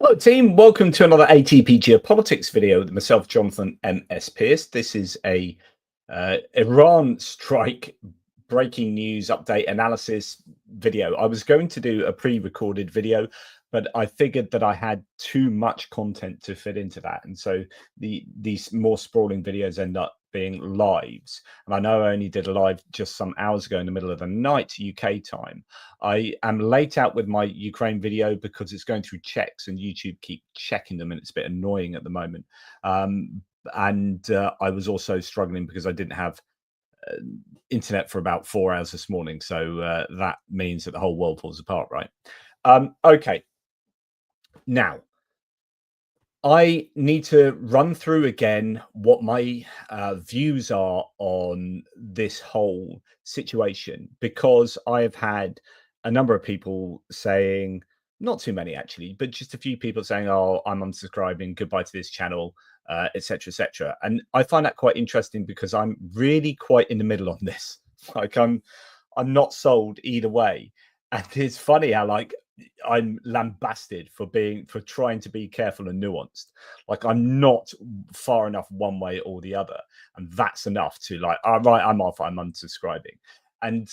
Hello, team. Welcome to another ATP Geopolitics video with myself, Jonathan M.S. Pierce. This is a Iran strike breaking news update analysis video. I was going to do a pre-recorded video, but I figured that I had too much content to fit into that. And so these more sprawling videos end up being lives. And I know I only did a live just some hours ago in the middle of the night, UK time. I am late out with my Ukraine video because it's going through checks and YouTube keep checking them, and it's a bit annoying at the moment. I was also struggling because I didn't have internet for about 4 hours this morning. So that means that the whole world falls apart, right? Okay. Now, I need to run through again what my views are on this whole situation, because I have had a number of people saying, not too many actually, but just a few people saying, "Oh, I'm unsubscribing, goodbye to this channel," etc., etc. And I find that quite interesting because I'm really quite in the middle on this. Like I'm not sold either way, and it's funny how I'm lambasted for trying to be careful and nuanced. Like I'm not far enough one way or the other, and that's enough to like, all right, I'm off, I'm unsubscribing. And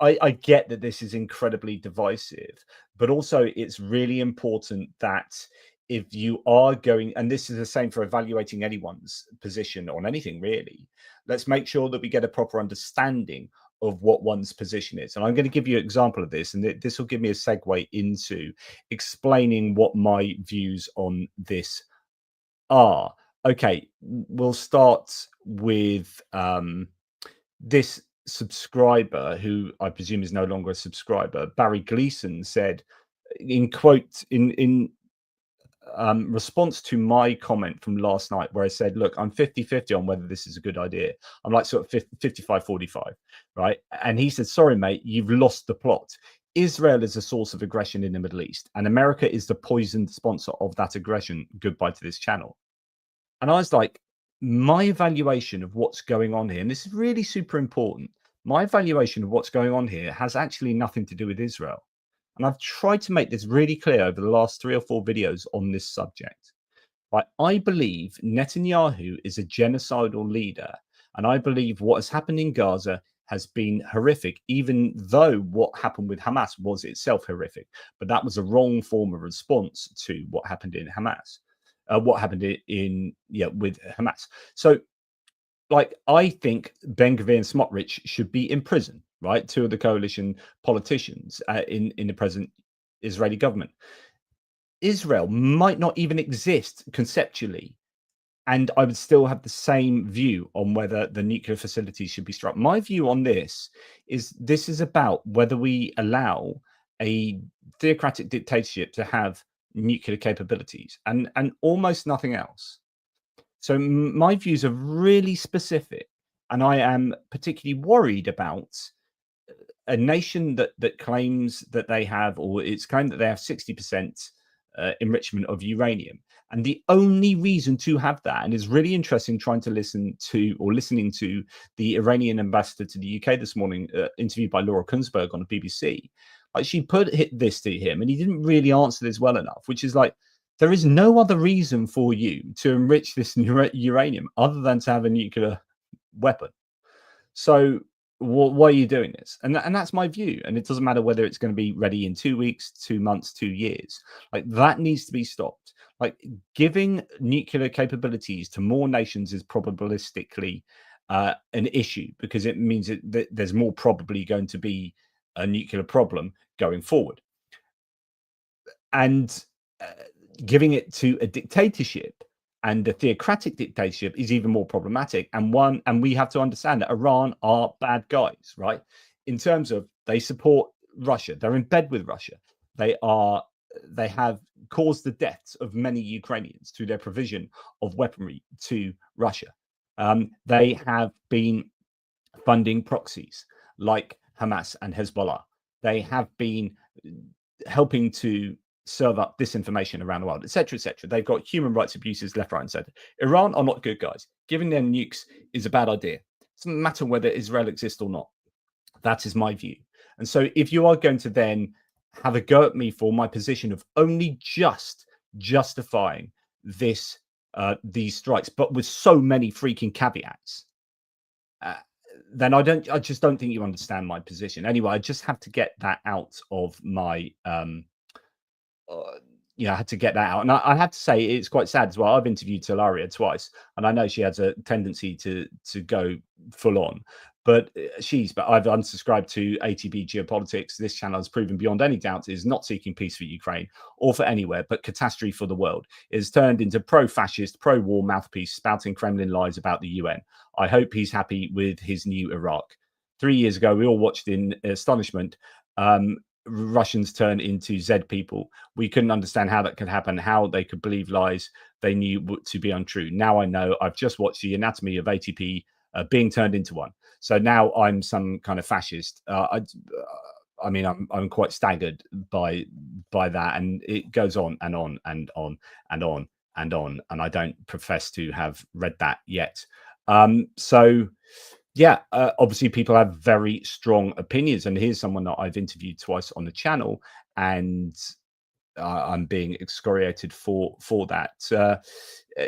I get that this is incredibly divisive, but also it's really important that if you are going, and this is the same for evaluating anyone's position on anything really, let's make sure that we get a proper understanding of what one's position is. And I'm going to give you an example of this, and this will give me a segue into explaining what my views on this are. Okay, we'll start with this subscriber, who I presume is no longer a subscriber. Barry Gleason said, in quote, in response to my comment from last night where I said, look, I'm 50-50 on whether this is a good idea. I'm like sort of 55-45, right? And he said, sorry, mate, you've lost the plot. Israel is a source of aggression in the Middle East, and America is the poisoned sponsor of that aggression. Goodbye to this channel. And I was like, my evaluation of what's going on here, and this is really super important, my evaluation of what's going on here has actually nothing to do with Israel. And I've tried to make this really clear over the last 3 or 4 videos on this subject. Like, I believe Netanyahu is a genocidal leader. And I believe what has happened in Gaza has been horrific, even though what happened with Hamas was itself horrific. But that was a wrong form of response to what happened in Hamas, with Hamas. So, like, I think Ben Gvir and Smotrich should be in prison, right? 2 of the coalition politicians in the present Israeli government. Israel might not even exist conceptually, and I would still have the same view on whether the nuclear facilities should be struck. My view on this is about whether we allow a theocratic dictatorship to have nuclear capabilities and almost nothing else. So my views are really specific, and I am particularly worried about a nation that claims that they have, or it's claimed that they have 60% enrichment of uranium. And the only reason to have that, and it's really interesting trying to listening to the Iranian ambassador to the UK this morning, interviewed by Laura Kunsberg on the BBC. Like, she put this to him, and he didn't really answer this well enough, which is like, there is no other reason for you to enrich this uranium other than to have a nuclear weapon. So why are you doing this? And that's my view. And it doesn't matter whether it's going to be ready in 2 weeks, 2 months, 2 years. Like, that needs to be stopped. Like, giving nuclear capabilities to more nations is probabilistically an issue, because it means that there's more probably going to be a nuclear problem going forward. And giving it to a dictatorship and a theocratic dictatorship is even more problematic. And we have to understand that Iran are bad guys, right? In terms of, they support Russia, they're in bed with Russia, they have caused the deaths of many Ukrainians through their provision of weaponry to Russia. They have been funding proxies like Hamas and Hezbollah. They have been helping to serve up disinformation around the world, etc., etc. They've got human rights abuses left, right, and center. Iran are not good guys. Giving them nukes is a bad idea. It doesn't matter whether Israel exists or not. That is my view. And so if you are going to then have a go at me for my position of only just justifying this these strikes, but with so many freaking caveats, then I just don't think you understand my position. Anyway, I just have to get that out of my I had to get that out. And I have to say, it's quite sad as well. I've interviewed Talaria twice, and I know she has a tendency to go full on. But I've unsubscribed to ATP Geopolitics. This channel has proven beyond any doubt is not seeking peace for Ukraine or for anywhere, but catastrophe for the world. It has turned into pro-fascist, pro-war mouthpiece, spouting Kremlin lies about the UN. I hope he's happy with his new Iraq. 3 years ago, we all watched in astonishment Russians turn into Z people. We couldn't understand how that could happen, how they could believe lies they knew to be untrue. Now I know. I've just watched the anatomy of ATP being turned into one. So now I'm some kind of fascist. I mean, I'm quite staggered by that, and it goes on and on and on and on and on, and I don't profess to have read that yet. So yeah, obviously people have very strong opinions, and here's someone that I've interviewed twice on the channel, and I'm being excoriated for that.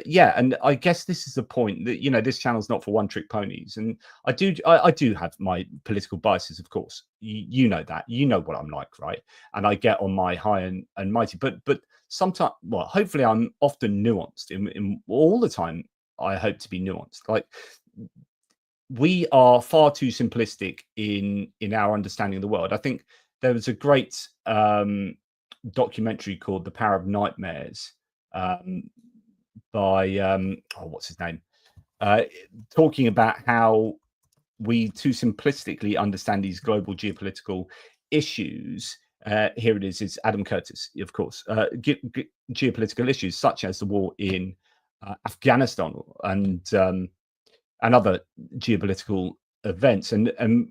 Yeah, and I guess this is the point that this channel's not for one-trick ponies, and I do have my political biases, of course. You know that, you know what I'm like, right? And I get on my high and mighty, but sometimes, well, hopefully I'm often nuanced. In all the time, I hope to be nuanced. Like, we are far too simplistic in our understanding of the world. I think there was a great documentary called The Power of Nightmares by what's his name, talking about how we too simplistically understand these global geopolitical issues. Here it is. It's Adam Curtis, of course. Geopolitical issues such as the war in Afghanistan and other geopolitical events, and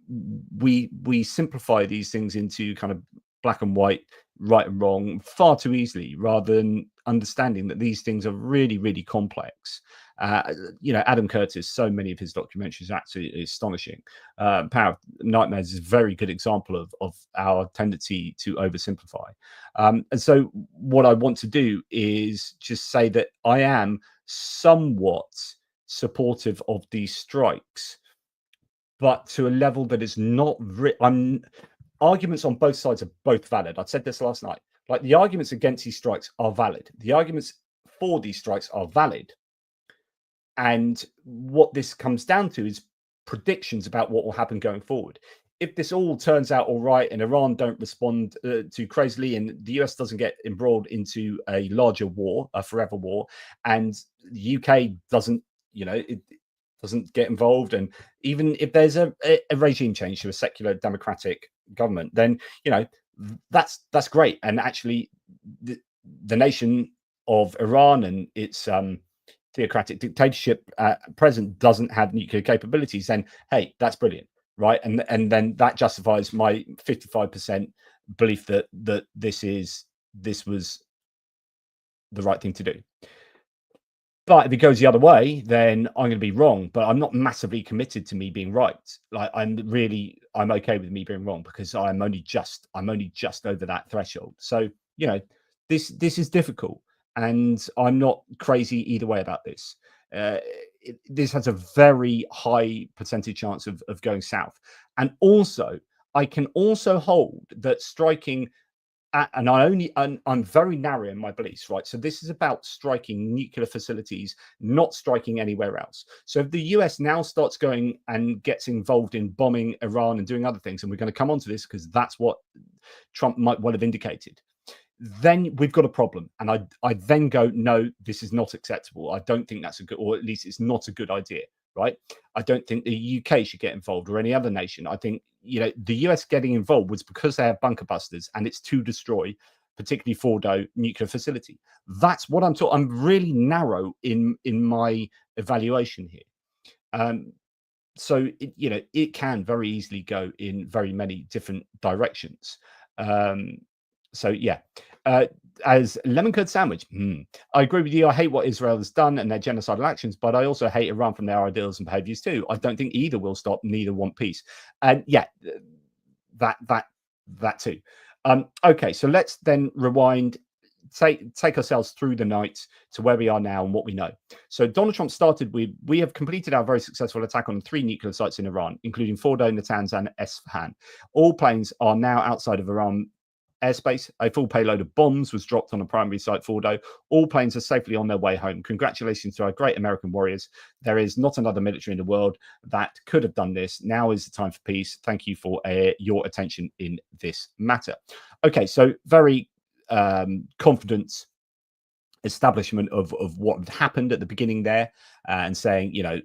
we simplify these things into kind of black and white, right and wrong, far too easily, rather than understanding that these things are really, really complex. Adam Curtis, so many of his documentaries are absolutely astonishing. Power of Nightmares is a very good example of our tendency to oversimplify. And so what I want to do is just say that I am somewhat supportive of these strikes, but to a level that is not arguments on both sides are both valid. I said this last night. Like, the arguments against these strikes are valid. The arguments for these strikes are valid. And what this comes down to is predictions about what will happen going forward. If this all turns out all right and Iran don't respond too crazily, and the US doesn't get embroiled into a larger war, a forever war, and the UK doesn't, it doesn't get involved, and even if there's a regime change to a secular democratic government, then that's great. And actually the nation of Iran and its theocratic dictatorship at present doesn't have nuclear capabilities, then hey, that's brilliant, right? And then that justifies my 55% belief that this was the right thing to do. But if it goes the other way, then I'm going to be wrong. But I'm not massively committed to me being right. Like, I'm okay with me being wrong, because I'm only just over that threshold. So this is difficult, and I'm not crazy either way about this. This has a very high percentage chance of going south, and also I can also hold that striking. And I'm very narrow in my beliefs, right? So this is about striking nuclear facilities, not striking anywhere else. So if the US now starts going and gets involved in bombing Iran and doing other things, and we're going to come on to this because that's what Trump might well have indicated, then we've got a problem. And I then go, no, this is not acceptable. I don't think that's a good, or at least it's not a good idea, right? I don't think the UK should get involved, or any other nation. I think the US getting involved was because they have bunker busters, and it's to destroy, particularly Fordo nuclear facility. That's what I'm talking. I'm really narrow in my evaluation here. So it can very easily go in very many different directions. So yeah, as lemon curd sandwich, I agree with you. I hate what Israel has done and their genocidal actions, but I also hate Iran from their ideals and behaviors too. I don't think either will stop. Neither want peace. And yeah, that too. Okay, so let's then rewind, take ourselves through the night to where we are now and what we know. So Donald Trump started with, we have completed our very successful attack on 3 nuclear sites in Iran, including Fordo, Natanz, and Esfahan. All planes are now outside of Iran airspace. A full payload of bombs was dropped on a primary site, Fordo. All planes are safely on their way home. Congratulations to our great American warriors. There is not another military in the world that could have done this. Now is the time for peace. Thank you for your attention in this matter. Okay, so very confident establishment of what had happened at the beginning there, and saying, you know,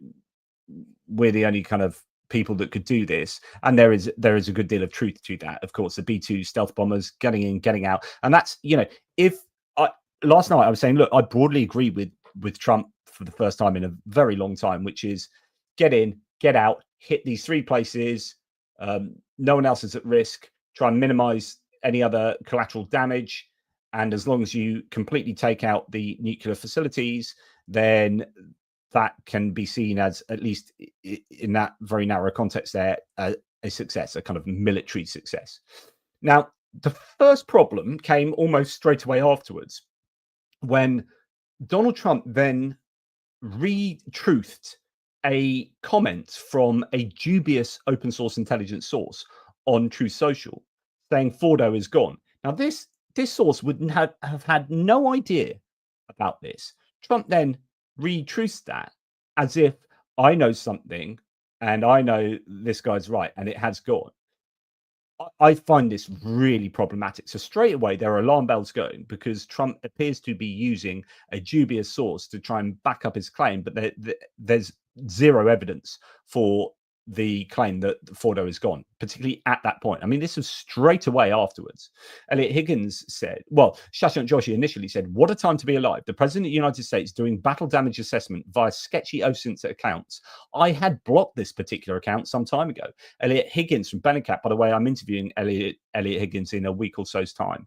we're the only kind of people that could do this, and there is a good deal of truth to that. Of course, the B-2 stealth bombers getting in, getting out, and that's, you know, if last night I was saying, look, I broadly agree with Trump for the first time in a very long time, which is get in, get out, hit these 3 places, no one else is at risk, try and minimize any other collateral damage, and as long as you completely take out the nuclear facilities, then that can be seen as, at least in that very narrow context there, a success, a kind of military success. Now, the first problem came almost straight away afterwards, when Donald Trump then re-truthed a comment from a dubious open source intelligence source on Truth Social, saying Fordo is gone. Now, this source wouldn't have had no idea about this. Trump then re-truths that as if I know something and I know this guy's right and it has gone. I find this really problematic. So straight away, there are alarm bells going, because Trump appears to be using a dubious source to try and back up his claim, but there's zero evidence for the claim that Fordo is gone, particularly at that point. I mean, this was straight away afterwards. Elliot Higgins said, well, Shashank Joshi initially said, what a time to be alive. The President of the United States doing battle damage assessment via sketchy OSINT accounts. I had blocked this particular account some time ago. Elliot Higgins from Bellingcat, by the way, I'm interviewing Elliot Higgins in a week or so's time.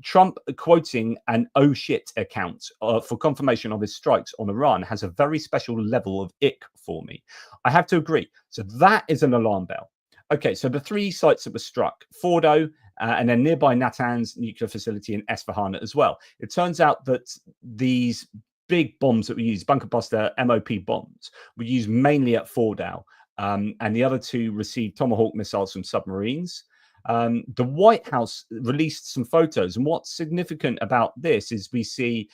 Trump quoting an oh shit account for confirmation of his strikes on Iran has a very special level of ick for me. I have to agree. So that is an alarm bell. Okay, so the 3 sites that were struck, Fordo, and then nearby Natanz nuclear facility in Esfahan as well. It turns out that these big bombs that were used, bunker buster MOP bombs, were used mainly at Fordo, and the other 2 received Tomahawk missiles from submarines. The White House released some photos, and what's significant about this is we see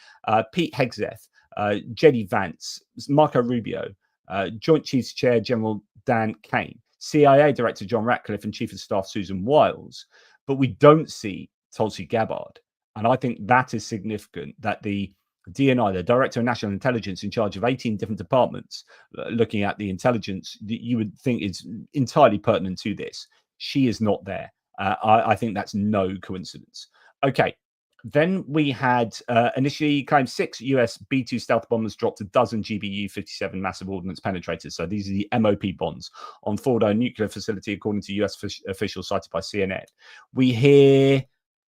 Pete Hegseth, J.D. Vance, Marco Rubio, Joint Chiefs Chair General Dan Kane, CIA Director John Ratcliffe, and Chief of Staff Susan Wiles, but we don't see Tulsi Gabbard. And I think that is significant, that the DNI, the Director of National Intelligence, in charge of 18 different departments, looking at the intelligence that you would think is entirely pertinent to this, she is not there. I think that's no coincidence. Okay, then we had initially claimed 6 US B-2 stealth bombers dropped a dozen GBU-57 massive ordnance penetrators. So these are the MOP bombs on Fordo nuclear facility, according to US officials cited by CNN. We hear,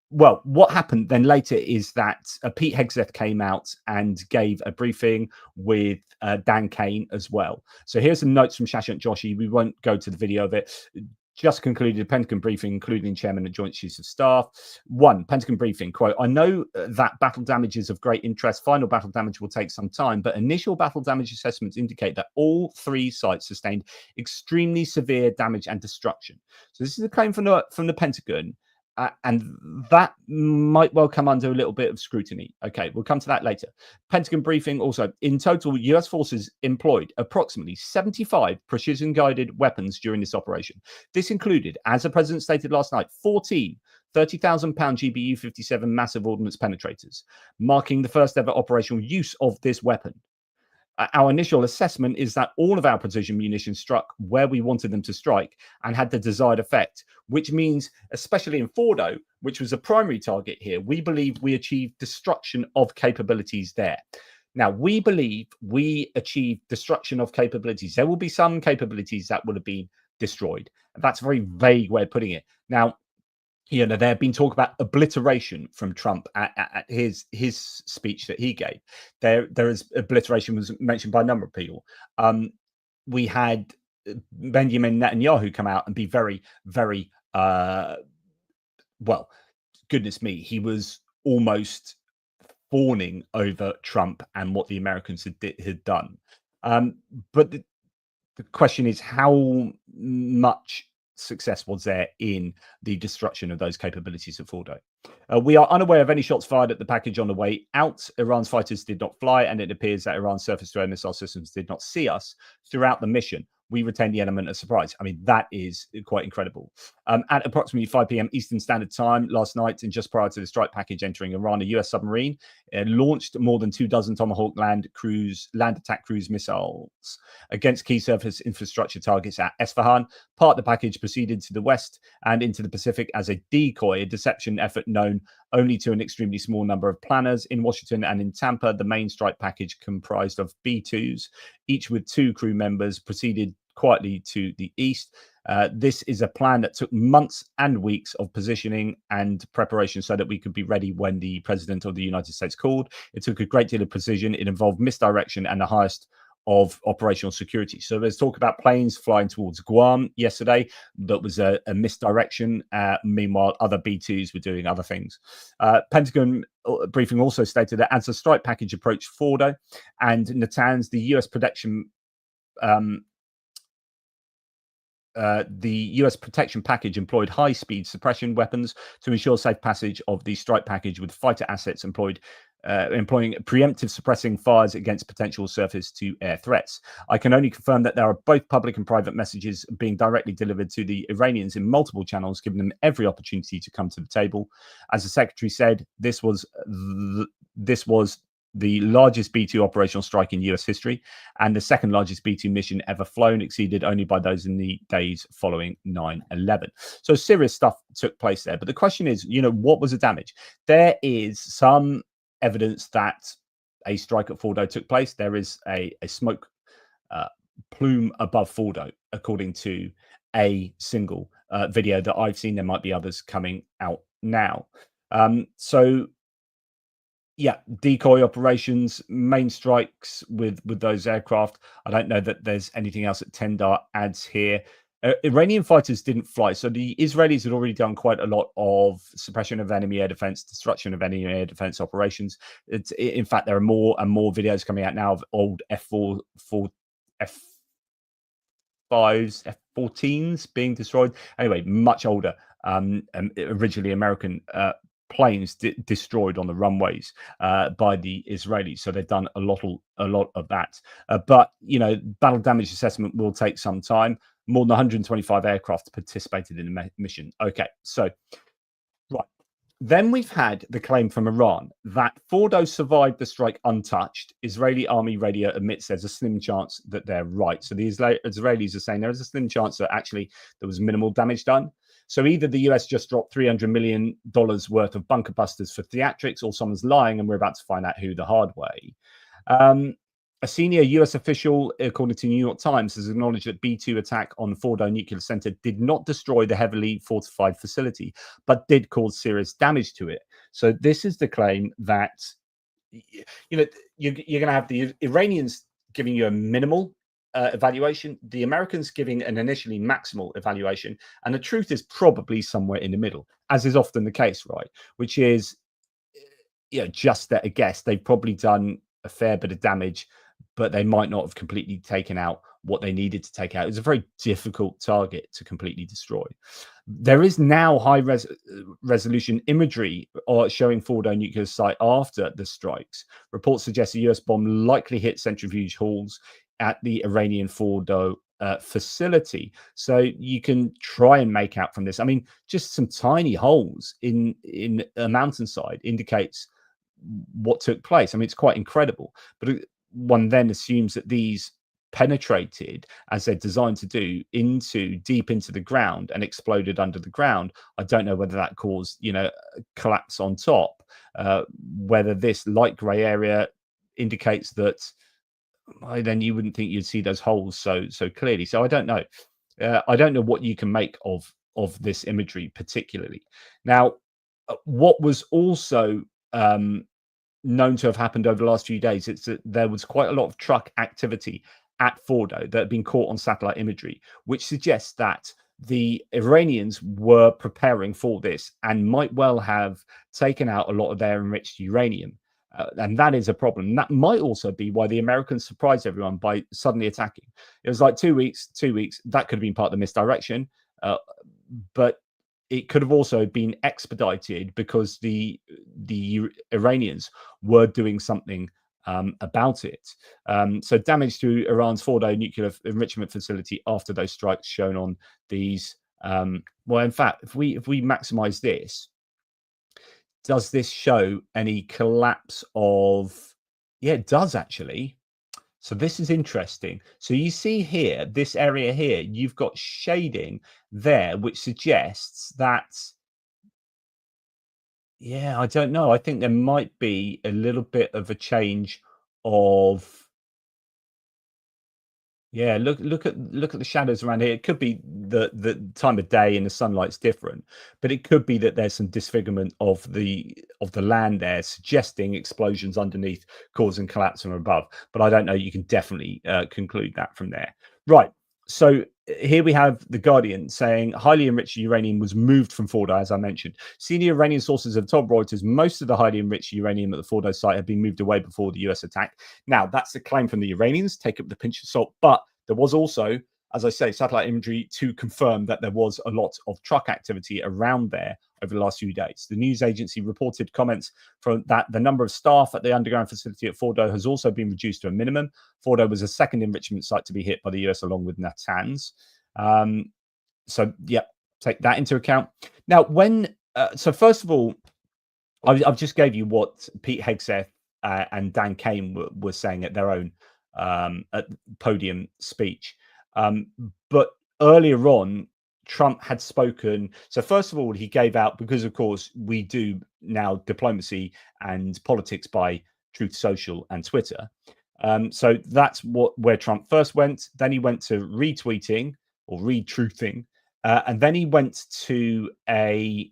well, what happened then later is that Pete Hegseth came out and gave a briefing with Dan Kane as well. So here's some notes from Shashank Joshi. We won't go to the video of it. Just concluded a Pentagon briefing, including Chairman of Joint Chiefs of Staff. 1, Pentagon briefing, quote, I know that battle damage is of great interest. Final battle damage will take some time, but initial battle damage assessments indicate that all 3 sites sustained extremely severe damage and destruction. So this is a claim from the Pentagon. And that might well come under a little bit of scrutiny. Okay, we'll come to that later. Pentagon briefing also, in total, US forces employed approximately 75 precision-guided weapons during this operation. This included, as the president stated last night, 14 30,000-pound GBU-57 massive ordnance penetrators, marking the first ever operational use of this weapon. Our initial assessment is that all of our precision munitions struck where we wanted them to strike and had the desired effect, which means, especially in Fordo, which was a primary target here, we believe we achieved destruction of capabilities there. Now, we believe we achieved destruction of capabilities. There will be some capabilities that would have been destroyed. That's a very vague way of putting it. Now, you know, there have been talk about obliteration from Trump at his speech that he gave. There is obliteration was mentioned by a number of people. We had Benjamin Netanyahu come out and be very, very well, goodness me, he was almost fawning over Trump and what the Americans had done. But the question is, how much success was there in the destruction of those capabilities of Fordo? We are unaware of any shots fired at the package on the way out. Iran's fighters did not fly, and it appears that Iran's surface-to-air missile systems did not see us throughout the mission. We retain the element of surprise. I mean, that is quite incredible. At approximately 5 p.m. Eastern Standard Time last night, and just prior to the strike package entering Iran, a U.S. submarine launched more than 24 Tomahawk land attack cruise missiles against key surface infrastructure targets at Esfahan. Part of the package proceeded to the west and into the Pacific as a decoy, a deception effort known only to an extremely small number of planners. In Washington and in Tampa, the main strike package, comprised of B-2s, each with 2 crew members, proceeded quietly to the east. This is a plan that took months and weeks of positioning and preparation so that we could be ready when the President of the United States called. It took a great deal of precision. It involved misdirection and the highest of operational security. So there's talk about planes flying towards Guam yesterday. That was a misdirection. Meanwhile, other B-2s were doing other things. Pentagon briefing also stated that as the strike package approached Fordo and Natanz, the U.S. protection package employed high-speed suppression weapons to ensure safe passage of the strike package, with fighter assets employing preemptive suppressing fires against potential surface-to-air threats. I can only confirm that there are both public and private messages being directly delivered to the Iranians in multiple channels, giving them every opportunity to come to the table. As the secretary said, this was the largest B-2 operational strike in US history, and the second largest B-2 mission ever flown, exceeded only by those in the days following 9/11. So serious stuff took place there. But the question is, what was the damage? There is some evidence that a strike at Fordo took place. There is a smoke plume above Fordo, according to a single video that I've seen. There might be others coming out now. Yeah, decoy operations, main strikes with those aircraft. I don't know that there's anything else that Tendar adds here. Iranian fighters didn't fly. So the Israelis had already done quite a lot of suppression of enemy air defense, destruction of enemy air defense operations. In fact, there are more and more videos coming out now of old F-5s, F-14s being destroyed. Anyway, much older, originally American planes destroyed on the runways by the Israelis. So they've done a lot of that. But battle damage assessment will take some time. More than 125 aircraft participated in the mission. Okay, so right. Then we've had the claim from Iran that Fordo survived the strike untouched. Israeli army radio admits there's a slim chance that they're right. So the Israelis are saying there is a slim chance that actually there was minimal damage done. So either the US just dropped $300 million worth of bunker busters for theatrics, or someone's lying, and we're about to find out who the hard way. A senior US official, according to New York Times, has acknowledged that B-2 attack on Fordo Nuclear Center did not destroy the heavily fortified facility, but did cause serious damage to it. So this is the claim that, you're going to have the Iranians giving you a minimal evaluation, the Americans giving an initially maximal evaluation, and the truth is probably somewhere in the middle, as is often the case, right? Which is, just at a guess. They've probably done a fair bit of damage, but they might not have completely taken out what they needed to take out. It was a very difficult target to completely destroy. There is now high resolution imagery showing Fordo nuclear site after the strikes. Reports suggest a US bomb likely hit centrifuge halls at the Iranian Fordo facility. So you can try and make out from this. I mean, just some tiny holes in a mountainside indicates what took place. I mean, it's quite incredible. But one then assumes that these penetrated, as they're designed to do, deep into the ground and exploded under the ground. I don't know whether that caused, collapse on top. Whether this light grey area indicates that, then you wouldn't think you'd see those holes so clearly. So I don't know. I don't know what you can make of this imagery particularly. Now, what was also known to have happened over the last few days, it's that there was quite a lot of truck activity at Fordo that had been caught on satellite imagery, which suggests that the Iranians were preparing for this and might well have taken out a lot of their enriched uranium. And that is a problem. And that might also be why the Americans surprised everyone by suddenly attacking. It was like 2 weeks. That could have been part of the misdirection, but it could have also been expedited because the Iranians were doing something about it. So damage to Iran's Fordo nuclear enrichment facility after those strikes shown on these. Well, in fact, if we maximize this, does this show any collapse of? Yeah, it does actually. So this is interesting. So you see here, this area here, you've got shading there, which suggests that, yeah, I don't know. I think there might be a little bit of a change of, yeah, look at the shadows around here. It could be the time of day and the sunlight's different, but it could be that there's some disfigurement of the land there, suggesting explosions underneath causing collapse from above. But I don't know. You can definitely conclude that from there. Right. So here we have the Guardian saying highly enriched uranium was moved from Fordo, as I mentioned. Senior Iranian sources have told Reuters most of the highly enriched uranium at the Fordo site had been moved away before the US attack. Now, that's the claim from the Iranians. Take it with a pinch of salt. But there was also, as I say, satellite imagery to confirm that there was a lot of truck activity around there over the last few days. The news agency reported comments from that the number of staff at the underground facility at Fordo has also been reduced to a minimum. Fordo was a second enrichment site to be hit by the US along with Natanz. So, yeah, take that into account. Now, so first of all, I've just gave you what Pete Hegseth and Dan Kane were saying at their own at podium speech. But earlier on, Trump had spoken. So first of all, he gave out, because of course we do now diplomacy and politics by Truth Social and Twitter. So that's where Trump first went. Then he went to retweeting or retruthing, and then he went to a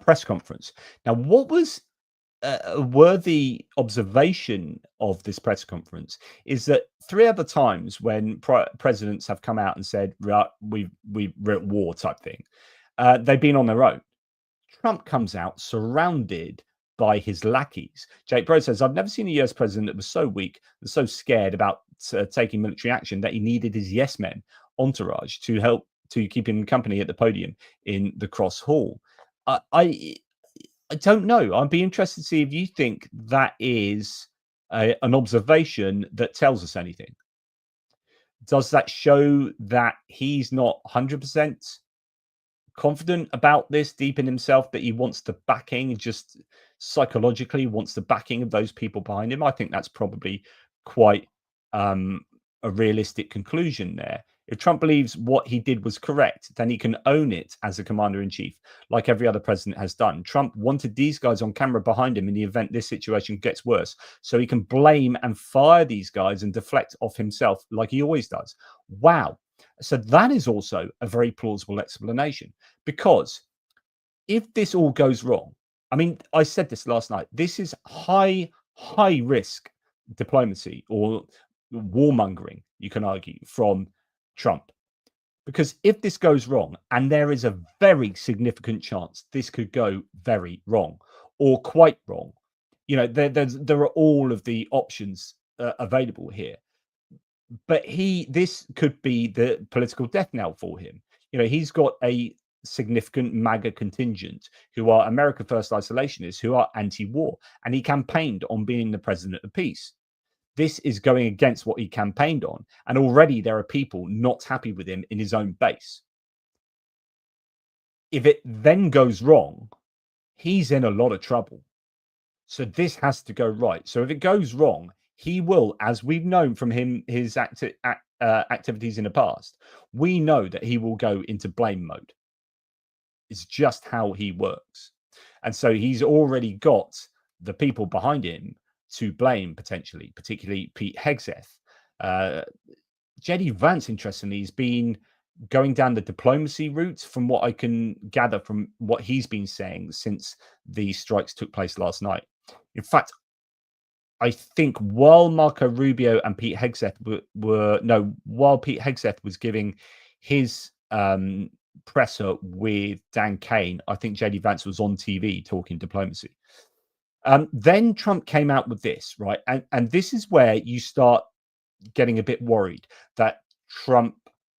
press conference. Now, what was a worthy observation of this press conference is that 3 other times when presidents have come out and said we're at war type thing, they've been on their own. Trump comes out surrounded by his lackeys. Jake Bro says, I've never seen a US president that was so weak and so scared about taking military action that he needed his yes men entourage to help to keep him company at the podium in the Cross Hall. I don't know. I'd be interested to see if you think that is an observation that tells us anything. Does that show that he's not 100% confident about this deep in himself, that he wants the backing, just psychologically wants the backing of those people behind him? I think that's probably quite a realistic conclusion there. If Trump believes what he did was correct, then he can own it as a commander-in-chief, like every other president has done. Trump wanted these guys on camera behind him in the event this situation gets worse, so he can blame and fire these guys and deflect off himself like he always does. Wow. So that is also a very plausible explanation, because if this all goes wrong, I mean, I said this last night, this is high risk diplomacy or warmongering, you can argue, from Trump. Because if this goes wrong, and there is a very significant chance this could go very wrong or quite wrong, there are all of the options available here. But this could be the political death knell for him. He's got a significant MAGA contingent who are America First isolationists, who are anti-war, and he campaigned on being the president of peace. This is going against what he campaigned on, and already there are people not happy with him in his own base. If it then goes wrong, he's in a lot of trouble. So this has to go right. So if it goes wrong, he will, as we've known from his activities in the past, we know that he will go into blame mode. It's just how he works. And so he's already got the people behind him to blame, potentially, particularly Pete Hegseth. J.D. Vance, interestingly, has been going down the diplomacy route, from what I can gather from what he's been saying since the strikes took place last night. In fact, I think while Marco Rubio and Pete Hegseth while Pete Hegseth was giving his presser with Dan Kane, I think JD Vance was on TV talking diplomacy. Then Trump came out with this, right? And this is where you start getting a bit worried that Trump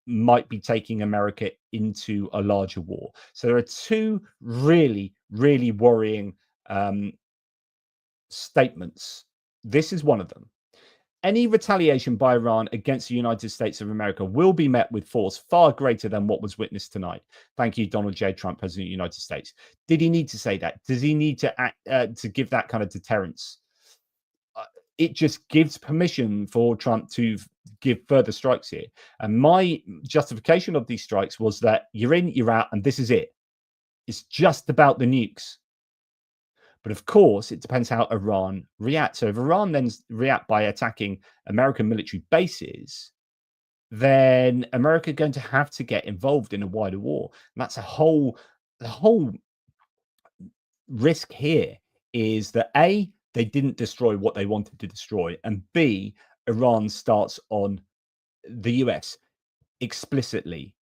might be taking America into a larger war. So there are two really, really worrying statements. This is one of them. Any retaliation by Iran against the United States of America will be met with force far greater than what was witnessed tonight. Thank you, Donald J. Trump, President of the United States. Did he need to say that? Does he need to act to give that kind of deterrence? It just gives permission for Trump to give further strikes here. And my justification of these strikes was that you're in, you're out, and this is it. It's just about the nukes. But of course, it depends how Iran reacts. So if Iran then react by attacking American military bases, then America is going to have to get involved in a wider war. And that's the whole risk here is that A, they didn't destroy what they wanted to destroy, and B, Iran starts on the US explicitly,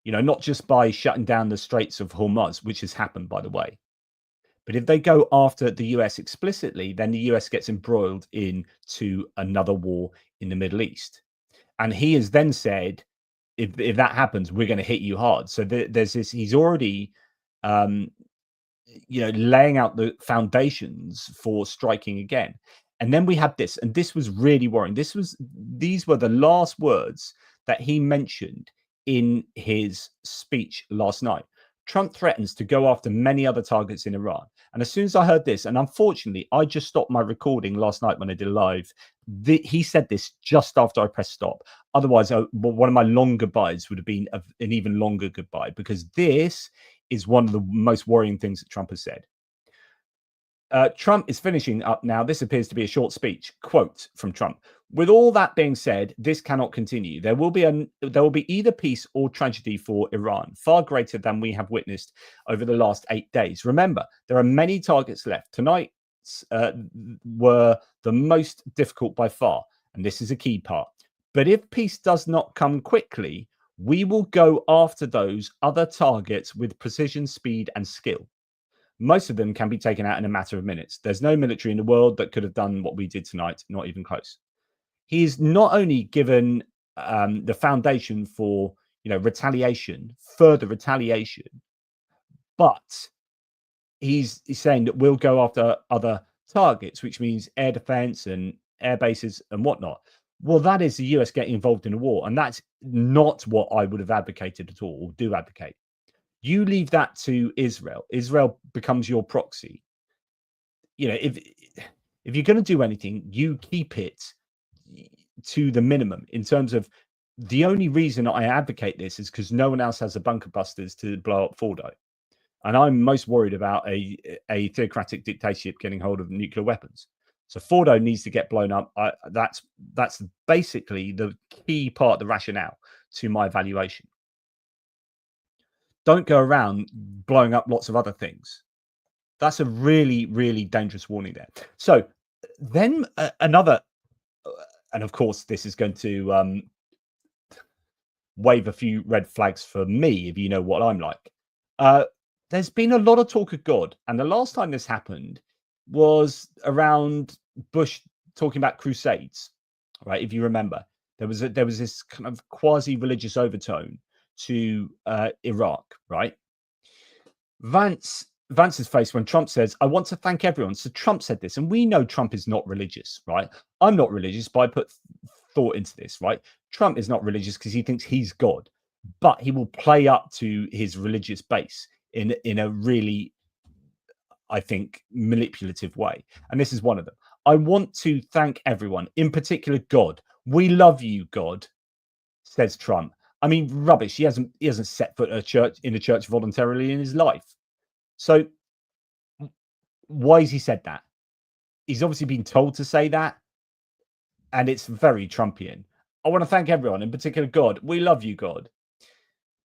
not just by shutting down the Straits of Hormuz, which has happened, by the way. But if they go after the US explicitly, then the US gets embroiled into another war in the Middle East. And he has then said, if that happens, we're going to hit you hard. So there's this, he's already, laying out the foundations for striking again. And then we had this, and this was really worrying. These were the last words that he mentioned in his speech last night. Trump threatens to go after many other targets in Iran. And as soon as I heard this, and unfortunately, I just stopped my recording last night when I did live. He said this just after I pressed stop. Otherwise, one of my long goodbyes would have been an even longer goodbye, because this is one of the most worrying things that Trump has said. Trump is finishing up now. This appears to be a short speech. Quote from Trump: "With all that being said, this cannot continue. There will be either peace or tragedy for Iran, far greater than we have witnessed over the last 8 days. Remember, there are many targets left. Tonight were the most difficult by far, and this is a key part. But if peace does not come quickly, we will go after those other targets with precision, speed, and skill. Most of them can be taken out in a matter of minutes. There's no military in the world that could have done what we did tonight, not even close." He's not only given the foundation for retaliation, further retaliation, but he's saying that we'll go after other targets, which means air defense and air bases and whatnot. Well, that is the US getting involved in a war, and that's not what I would have advocated at all, or do advocate. You leave that to Israel. Israel becomes your proxy. If you're going to do anything, you keep it to the minimum. In terms of, the only reason I advocate this is because no one else has the bunker busters to blow up Fordo, and I'm most worried about a theocratic dictatorship getting hold of nuclear weapons. So Fordo needs to get blown up. That's basically the key part of the rationale to my evaluation. Don't go around blowing up lots of other things. That's a really, really dangerous warning there. So then another, and of course, this is going to wave a few red flags for me, if you know what I'm like. There's been a lot of talk of God. And the last time this happened was around Bush talking about crusades, right? If you remember, there was this kind of quasi-religious overtone to Iraq, right? Vance's face when Trump says, "I want to thank everyone." So Trump said this, and we know Trump is not religious, right? I'm not religious, but I put thought into this, right? Trump is not religious because he thinks he's God, but he will play up to his religious base in a really, I think, manipulative way. And this is one of them. "I want to thank everyone, in particular God. We love you, God," says Trump. I mean, rubbish. He hasn't set foot in a church voluntarily in his life. So why has he said that? He's obviously been told to say that, and it's very Trumpian. "I want to thank everyone, in particular God. We love you, God."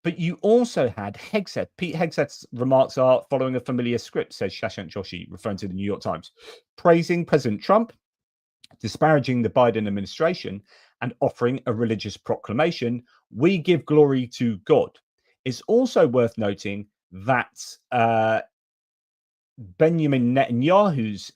But you also had Hegseth. Pete Hegseth's remarks are following a familiar script, says Shashank Joshi, referring to the New York Times, praising President Trump disparaging the Biden administration and offering a religious proclamation, "We give glory to God." It's also worth noting that Benjamin Netanyahu's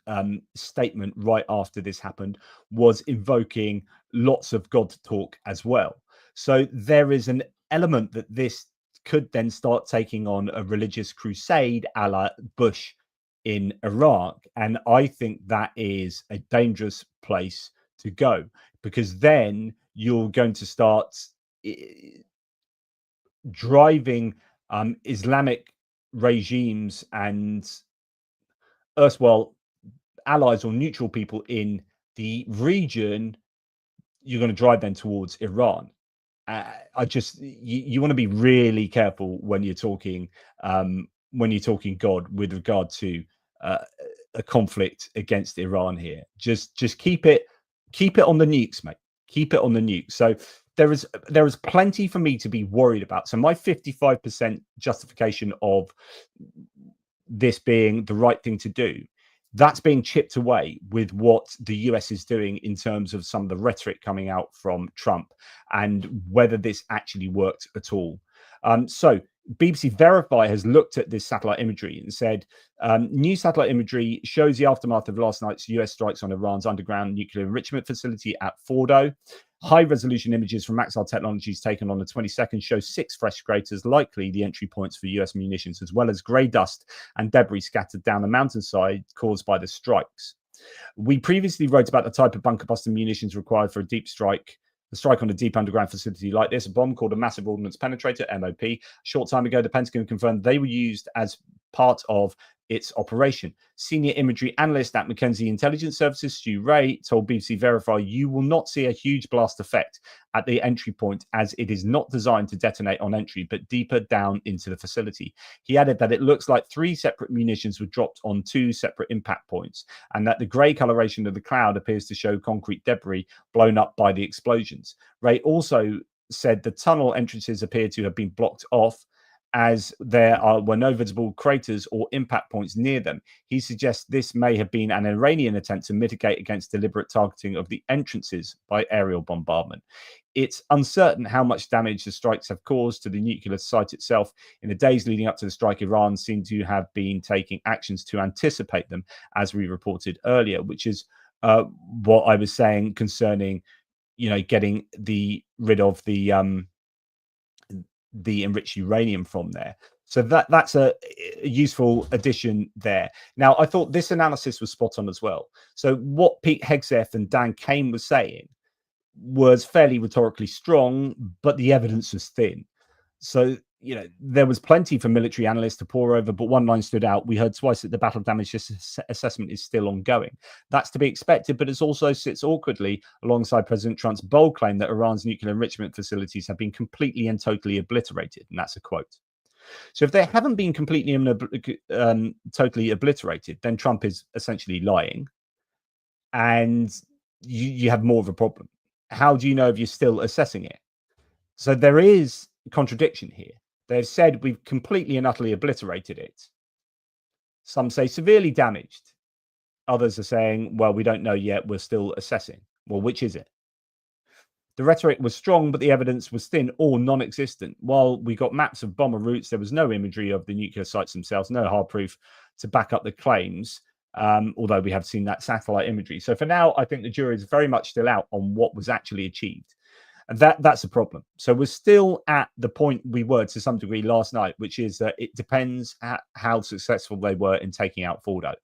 statement right after this happened was invoking lots of God talk as well. So there is an element that this could then start taking on a religious crusade a la Bush in Iraq. And I think that is a dangerous place to go, because then you're going to start driving Islamic regimes and erstwhile allies or neutral people in the region. You're going to drive them towards Iran. You want to be really careful when you're talking God with regard to a conflict against Iran here. Just keep it on the nukes, mate. Keep it on the nukes. So there is plenty for me to be worried about. So my 55% justification of this being the right thing to do, that's being chipped away with what the US is doing in terms of some of the rhetoric coming out from Trump and whether this actually worked at all. So BBC Verify has looked at this satellite imagery and said, new satellite imagery shows the aftermath of last night's US strikes on Iran's underground nuclear enrichment facility at Fordo. High-resolution images from Maxar Technologies taken on the 22nd show 6 fresh craters, likely the entry points for US munitions, as well as grey dust and debris scattered down the mountainside caused by the strikes. We previously wrote about the type of bunker-buster munitions required for a deep strike. A strike on a deep underground facility like this, a bomb called a massive ordnance penetrator, MOP. A short time ago, the Pentagon confirmed they were used as part of its operation. Senior imagery analyst at McKinsey Intelligence Services, Stu Ray, told BBC Verify, "You will not see a huge blast effect at the entry point, as it is not designed to detonate on entry, but deeper down into the facility." He added that it looks like 3 separate munitions were dropped on 2 separate impact points, and that the grey coloration of the cloud appears to show concrete debris blown up by the explosions. Ray also said the tunnel entrances appear to have been blocked off, as there were no visible craters or impact points near them. He suggests this may have been an Iranian attempt to mitigate against deliberate targeting of the entrances by aerial bombardment. It's uncertain how much damage the strikes have caused to the nuclear site itself. In the days leading up to the strike, Iran seemed to have been taking actions to anticipate them, as we reported earlier, which is what I was saying concerning, getting rid of the enriched uranium from there. So that's a useful addition there. Now, I thought this analysis was spot on as well. So what Pete Hegseth and Dan Kane were saying was fairly rhetorically strong, but the evidence was thin. So, there was plenty for military analysts to pore over, but one line stood out. "We heard twice that the battle damage assessment is still ongoing." That's to be expected, but it also sits awkwardly alongside President Trump's bold claim that Iran's nuclear enrichment facilities have been completely and totally obliterated. And that's a quote. So if they haven't been completely and totally obliterated, then Trump is essentially lying, and you have more of a problem. How do you know if you're still assessing it? So there is contradiction here. They've said we've completely and utterly obliterated it. Some say severely damaged. Others are saying, well, we don't know yet. We're still assessing. Well, which is it? The rhetoric was strong, but the evidence was thin or non-existent. While we got maps of bomber routes, there was no imagery of the nuclear sites themselves, no hard proof to back up the claims, although we have seen that satellite imagery. So for now, I think the jury is very much still out on what was actually achieved. And that's a problem. So we're still at the point we were to some degree last night, which is that it depends at how successful they were in taking out Fordo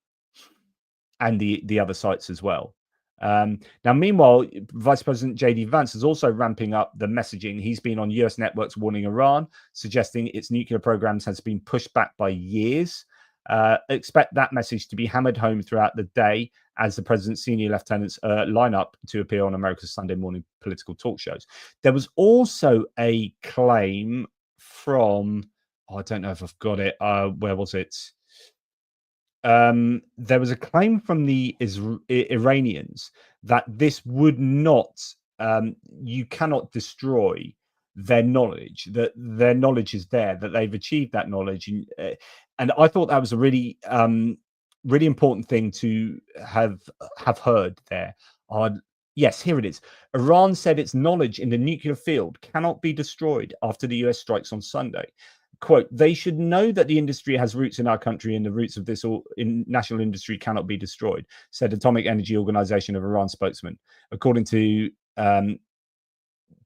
and the other sites as well. Now, meanwhile, Vice President J.D. Vance is also ramping up the messaging. He's been on US networks warning Iran, suggesting its nuclear programs has been pushed back by years. Expect that message to be hammered home throughout the day as the president's senior lieutenants line up to appear on America's Sunday morning political talk shows. There was also a claim from, I don't know if I've got it. Where was it? There was a claim from the Iranians that this would not, you cannot destroy their knowledge, that their knowledge is there, that they've achieved that knowledge. And I thought that was a really, really important thing to have heard there. Yes, here it is. Iran said its knowledge in the nuclear field cannot be destroyed after the US strikes on Sunday. Quote, they should know that the industry has roots in our country and the roots of this in national industry cannot be destroyed, said Atomic Energy Organization of Iran spokesman. According to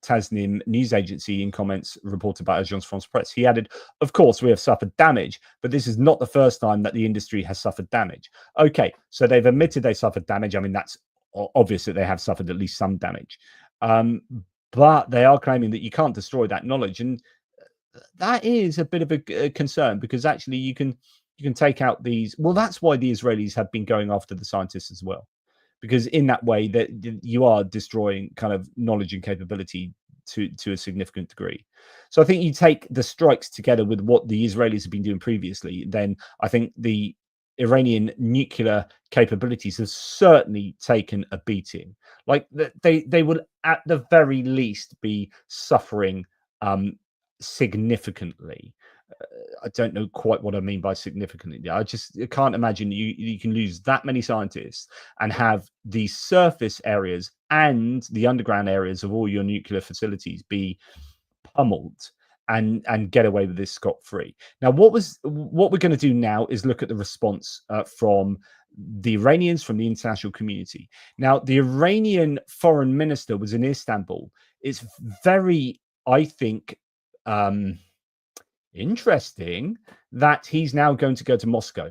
Tasnim news agency in comments reported by Agence France Presse. He added, of course, we have suffered damage, but this is not the first time that the industry has suffered damage. Okay, so they've admitted they suffered damage. I mean, that's obvious that they have suffered at least some damage. But they are claiming that you can't destroy that knowledge. And that is a bit of a concern, because actually you can take out these. Well, that's why the Israelis have been going after the scientists as well, because in that way that you are destroying kind of knowledge and capability to a significant degree. So I think you take the strikes together with what the Israelis have been doing previously, then I think the Iranian nuclear capabilities have certainly taken a beating. Like they will at the very least be suffering significantly. I don't know quite what I mean by significantly. I can't imagine you can lose that many scientists and have the surface areas and the underground areas of all your nuclear facilities be pummeled and get away with this scot-free. Now, what we're going to do now is look at the response from the Iranians, from the international community. Now, the Iranian foreign minister was in Istanbul. It's very, I think, interesting that he's now going to go to Moscow.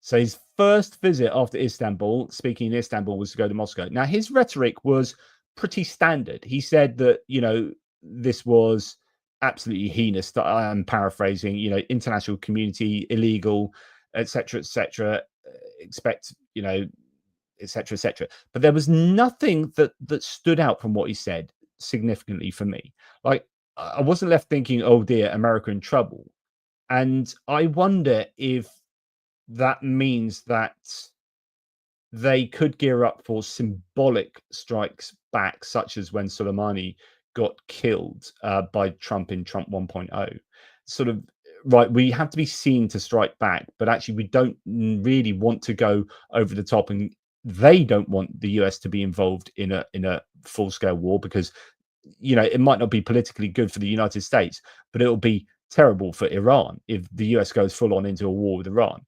So his first visit after Istanbul, speaking in Istanbul, was to go to Moscow. Now, his rhetoric was pretty standard. He said that, this was absolutely heinous. I'm paraphrasing, international community, illegal, etc., expect, etc., etc. But there was nothing that stood out from what he said significantly for me. Like, I wasn't left thinking, oh dear, America in trouble. And I wonder if that means that they could gear up for symbolic strikes back, such as when Soleimani got killed by Trump in Trump 1.0. Sort of, right, we have to be seen to strike back, but actually we don't really want to go over the top, and they don't want the US to be involved in a full-scale war, because it might not be politically good for the United States, but it'll be terrible for Iran if the US goes full on into a war with Iran.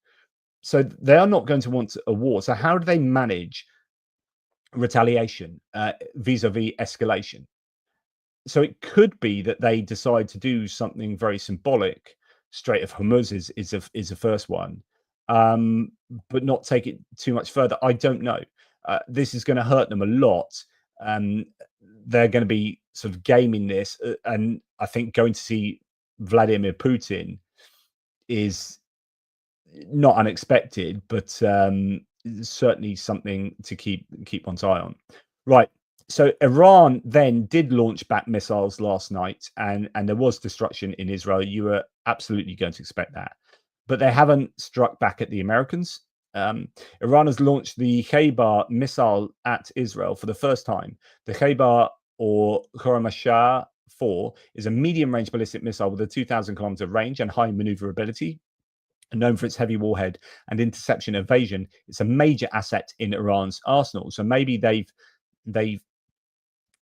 So they are not going to want a war. So how do they manage retaliation vis-a-vis escalation? So it could be that they decide to do something very symbolic. Strait of Hormuz is the first one, but not take it too much further. I don't know. This is going to hurt them a lot. They're going to be sort of gaming this, and I think going to see Vladimir Putin is not unexpected, but certainly something to keep one's eye on. Right. So Iran then did launch back missiles last night, and there was destruction in Israel. You were absolutely going to expect that, but they haven't struck back at the Americans. Iran has launched the Khaybar missile at Israel for the first time. The Khaybar, or Khorramshahr 4, is a medium-range ballistic missile with a 2,000-kilometer range and high maneuverability. Known for its heavy warhead and interception evasion, it's a major asset in Iran's arsenal. So maybe they've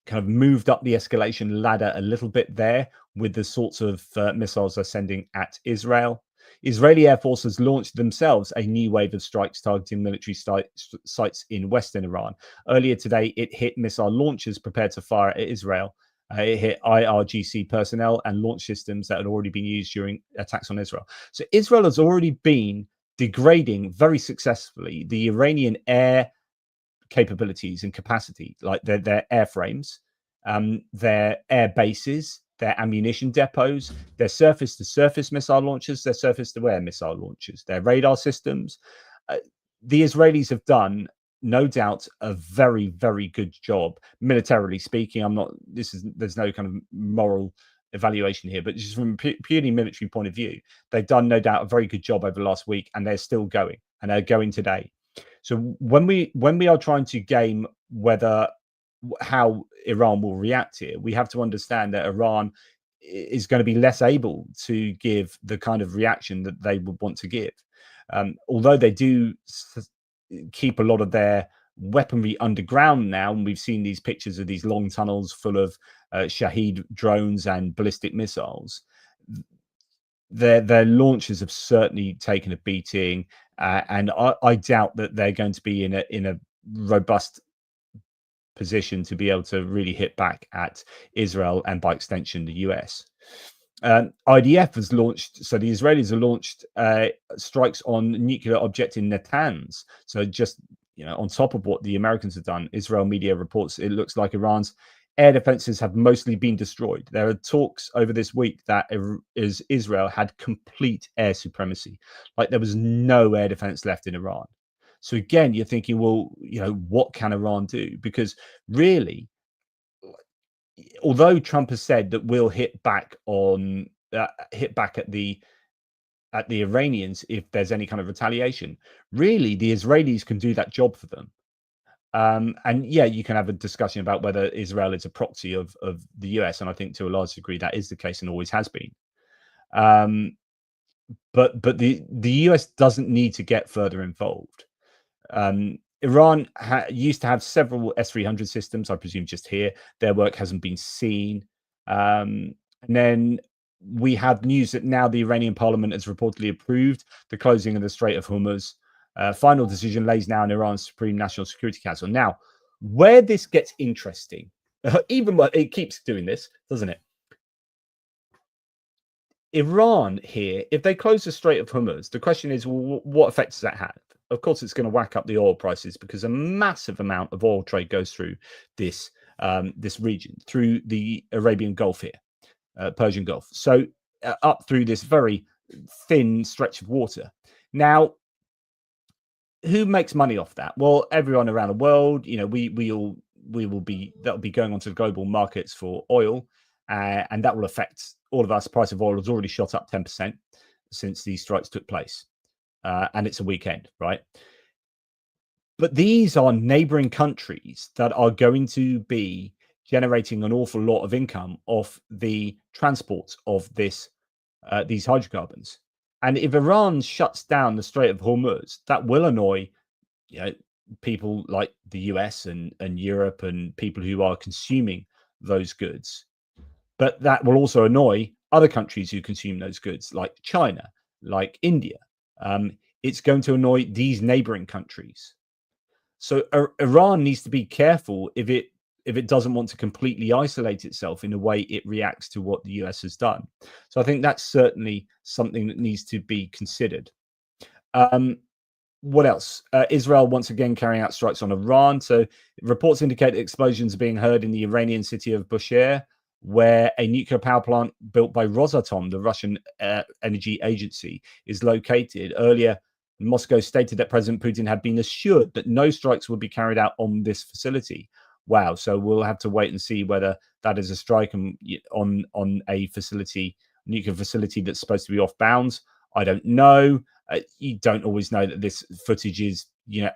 kind of moved up the escalation ladder a little bit there with the sorts of missiles they're sending at Israel. Israeli Air Force has launched themselves a new wave of strikes targeting military sites in western Iran. Earlier today, it hit missile launchers prepared to fire at Israel. It hit IRGC personnel and launch systems that had already been used during attacks on Israel. So Israel has already been degrading very successfully the Iranian air capabilities and capacity, like their airframes, their air bases, their ammunition depots, their surface-to-surface missile launchers, their surface-to-air missile launchers, their radar systems. The Israelis have done, no doubt, a very, very good job militarily speaking. There's no kind of moral evaluation here, but just from a purely military point of view, they've done, no doubt, a very good job over the last week, and they're still going, and they're going today. So when we are trying to game how Iran will react here, we have to understand that Iran is going to be less able to give the kind of reaction that they would want to give. Although they do keep a lot of their weaponry underground now, and we've seen these pictures of these long tunnels full of Shahed drones and ballistic missiles. Their launches have certainly taken a beating, and I doubt that they're going to be in a robust position to be able to really hit back at Israel and by extension the US. IDF has launched, so the Israelis have launched strikes on nuclear object in Natanz. So just on top of what the Americans have done, Israel media reports it looks like Iran's air defenses have mostly been destroyed. There are talks over this week that Israel had complete air supremacy, like there was no air defense left in Iran. So again, you're thinking, well, what can Iran do? Because really, although Trump has said that we'll hit back at the Iranians if there's any kind of retaliation, really the Israelis can do that job for them. And yeah, you can have a discussion about whether Israel is a proxy of the US, and I think to a large degree that is the case and always has been. But the US doesn't need to get further involved. Iran used to have several S-300 systems, I presume just here. Their work hasn't been seen. And then we have news that now the Iranian parliament has reportedly approved the closing of the Strait of Hormuz. Final decision lays now in Iran's Supreme National Security Council. Now, where this gets interesting, even though it keeps doing this, doesn't it? Iran here, if they close the Strait of Hormuz, the question is, well, what effect does that have? Of course, it's going to whack up the oil prices because a massive amount of oil trade goes through this region, through the Arabian Gulf here, Persian Gulf. So up through this very thin stretch of water. Now, who makes money off that? Well, everyone around the world. That'll be going onto the global markets for oil, and that will affect all of us. The price of oil has already shot up 10% since these strikes took place. And it's a weekend, right? But these are neighboring countries that are going to be generating an awful lot of income off the transport of these hydrocarbons. And if Iran shuts down the Strait of Hormuz, that will annoy people like the US and Europe and people who are consuming those goods. But that will also annoy other countries who consume those goods, like China, like India. It's going to annoy these neighboring countries. So Iran needs to be careful if it doesn't want to completely isolate itself in the way it reacts to what the US has done. So I think that's certainly something that needs to be considered. What else? Israel once again carrying out strikes on Iran. So reports indicate explosions are being heard in the Iranian city of Bushehr, where a nuclear power plant built by Rosatom, the Russian energy agency, is located. Earlier, Moscow stated that President Putin had been assured that no strikes would be carried out on this facility. Wow. So we'll have to wait and see whether that is a strike on a facility, nuclear facility that's supposed to be off bounds. I don't know. You don't always know that this footage is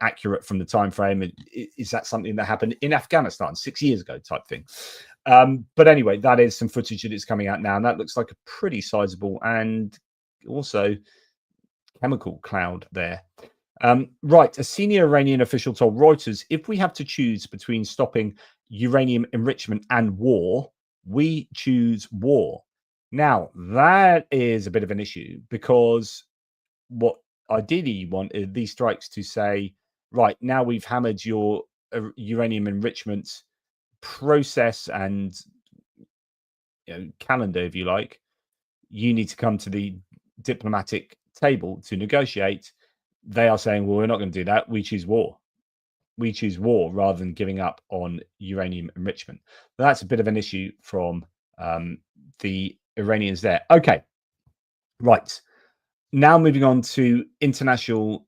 accurate from the time frame. Is that something that happened in Afghanistan 6 years ago type thing? But anyway, that is some footage that is coming out now, and that looks like a pretty sizable and also chemical cloud there. Right, a senior Iranian official told Reuters, if we have to choose between stopping uranium enrichment and war, we choose war. Now, that is a bit of an issue, because what ideally you want is these strikes to say, right, now we've hammered your uranium enrichment process and calendar, if you like. You need to come to the diplomatic table to negotiate. They are saying, well, we're not going to do that. We choose war. We choose war rather than giving up on uranium enrichment. That's a bit of an issue from the Iranians there. Okay, right. Now moving on to international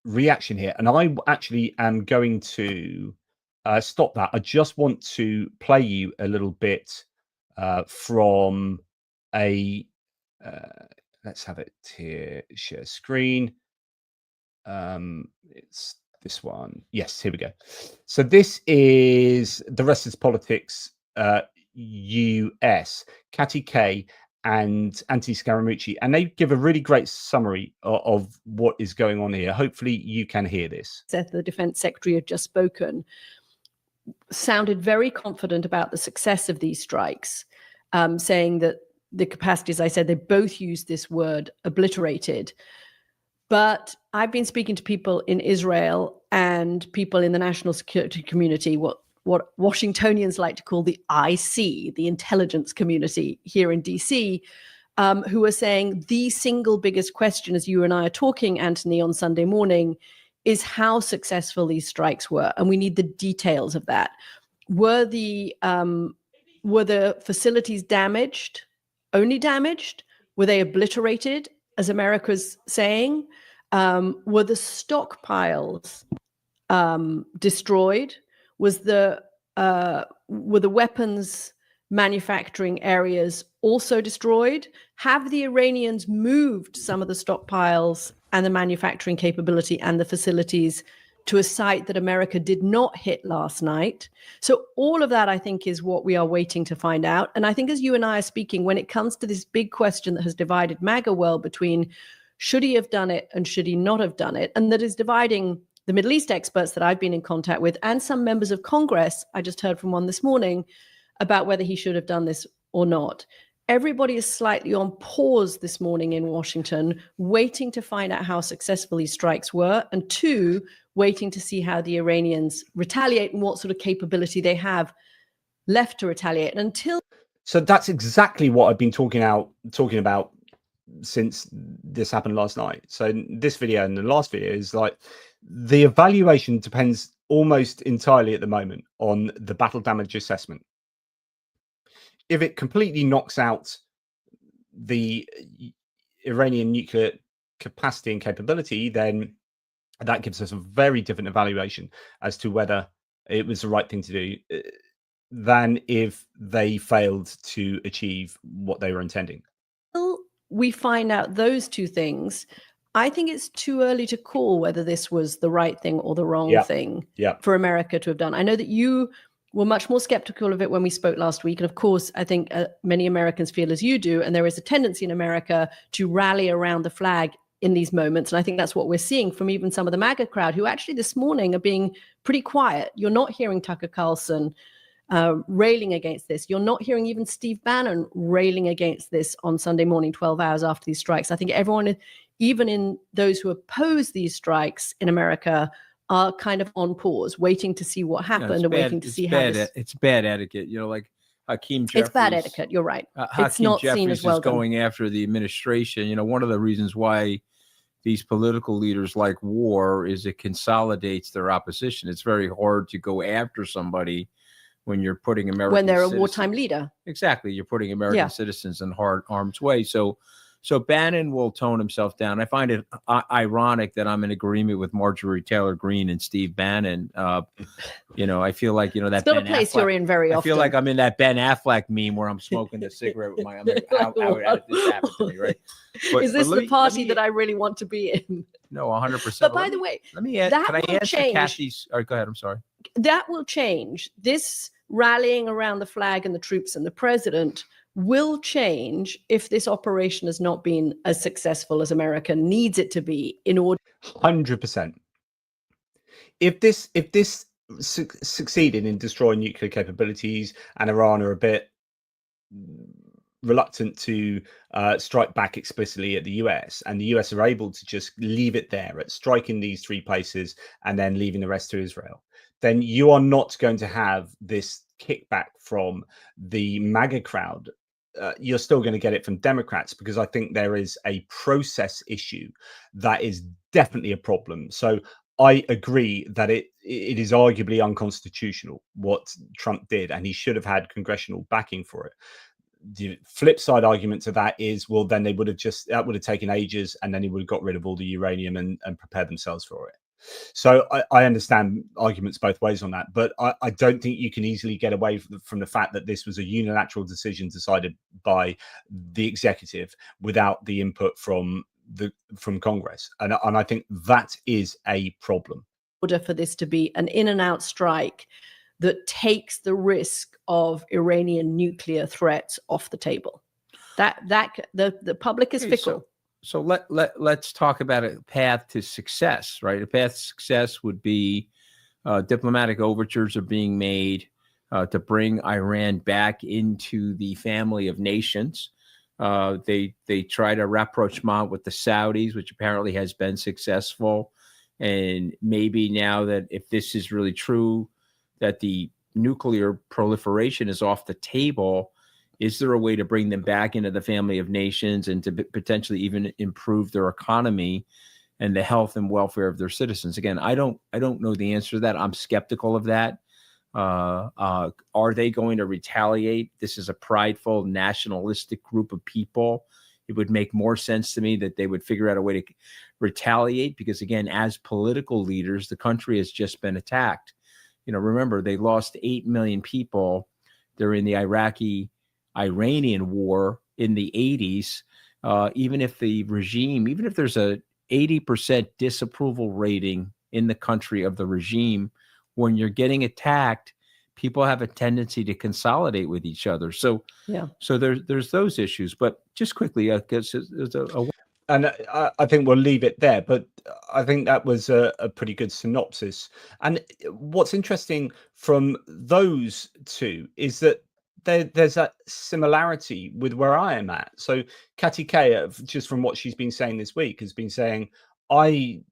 reaction here. And I actually am going to stop that. I just want to play you a little bit from a... let's have it here. Share screen. It's this one. Yes, here we go. So this is The Rest is Politics US. Katty Kay and Anthony Scaramucci, and they give a really great summary of what is going on here. Hopefully you can hear this. The Defense Secretary had just spoken, sounded very confident about the success of these strikes, saying that the capacity, as I said, they both used this word, obliterated. But I've been speaking to people in Israel and people in the national security community, what Washingtonians like to call the IC, the intelligence community here in DC, who are saying the single biggest question, as you and I are talking, Anthony, on Sunday morning, is how successful these strikes were. And we need the details of that. Were the facilities damaged, only damaged? Were they obliterated, as America's saying? Were the stockpiles destroyed? Were the weapons manufacturing areas also destroyed? Have the Iranians moved some of the stockpiles and the manufacturing capability and the facilities to a site that America did not hit last night? So all of that, I think, is what we are waiting to find out. And I think as you and I are speaking, when it comes to this big question that has divided MAGA world between should he have done it and should he not have done it, and that is dividing the Middle East experts that I've been in contact with and some members of Congress, I just heard from one this morning, about whether he should have done this or not. Everybody is slightly on pause this morning in Washington, waiting to find out how successful these strikes were, and two, waiting to see how the Iranians retaliate and what sort of capability they have left to retaliate. And until so that's exactly what I've been talking about since this happened last night. So this video and the last video is like the evaluation depends almost entirely at the moment on the battle damage assessment. If it completely knocks out the Iranian nuclear capacity and capability, then that gives us a very different evaluation as to whether it was the right thing to do than if they failed to achieve what they were intending. We find out those two things, I think it's too early to call whether this was the right thing or the wrong thing for America to have done. I know that you were much more skeptical of it when we spoke last week. And of course, I think many Americans feel as you do. And there is a tendency in America to rally around the flag in these moments. And I think that's what we're seeing from even some of the MAGA crowd, who actually this morning are being pretty quiet. You're not hearing Tucker Carlson railing against this. You're not hearing even Steve Bannon railing against this on Sunday morning, 12 hours after these strikes. I think everyone, even in those who oppose these strikes in America, are kind of on pause, waiting to see what happened and waiting to see how it's bad etiquette. You know, like Hakeem Jeffries. It's bad etiquette. You're right. It's not seen as well done. Going after the administration. You know, one of the reasons why these political leaders like war is it consolidates their opposition. It's very hard to go after somebody when you're putting American when they're a wartime leader. Exactly. You're putting American citizens in harm's way. So Bannon will tone himself down. I find it ironic that I'm in agreement with Marjorie Taylor Greene and Steve Bannon. You know, I feel like, you know, that it's not Ben a place Affleck, you're in very often. I feel like I'm in that Ben Affleck meme where I'm smoking a cigarette with my, I'm like, how did this happen to me, right? Is this the party that I really want to be in? No, 100%. But by the way, let me add, can I answer Kathy's? All right, go ahead. I'm sorry. That will change. This rallying around the flag and the troops and the president will change if this operation has not been as successful as America needs it to be in order. 100%. If this succeeded in destroying nuclear capabilities and Iran are a bit reluctant to strike back explicitly at the US, and the US are able to just leave it there at striking these three places and then leaving the rest to Israel, then you are not going to have this kickback from the MAGA crowd. You're still going to get it from Democrats, because I think there is a process issue that is definitely a problem. So I agree that it is arguably unconstitutional what Trump did, and he should have had congressional backing for it. The flip side argument to that is, well, then that would have taken ages, and then he would have got rid of all the uranium and prepared themselves for it. So I understand arguments both ways on that, but I don't think you can easily get away from the fact that this was a unilateral decision decided by the executive without the input from Congress, and I think that is a problem. Order for this to be an in and out strike that takes the risk of Iranian nuclear threats off the table. The public is fickle. So let's talk about a path to success, right? A path to success would be diplomatic overtures are being made to bring Iran back into the family of nations. They tried a rapprochement with the Saudis, which apparently has been successful. And maybe now that if this is really true, that the nuclear proliferation is off the table, is there a way to bring them back into the family of nations and to potentially even improve their economy and the health and welfare of their citizens? Again, I don't know the answer to that. I'm skeptical of that. Are they going to retaliate? This is a prideful, nationalistic group of people. It would make more sense to me that they would figure out a way to retaliate, because again, as political leaders, the country has just been attacked. Remember, they lost 8 million people during the Iranian war in the 80s. Even if there's a 80% disapproval rating in the country of the regime, when you're getting attacked, people have a tendency to consolidate with each other. So there's those issues. But just quickly, I guess and I think we'll leave it there. But I think that was a pretty good synopsis. And what's interesting from those two is that there's that similarity with where I am at. So Katy Kay, just from what she's been saying this week, has been saying, I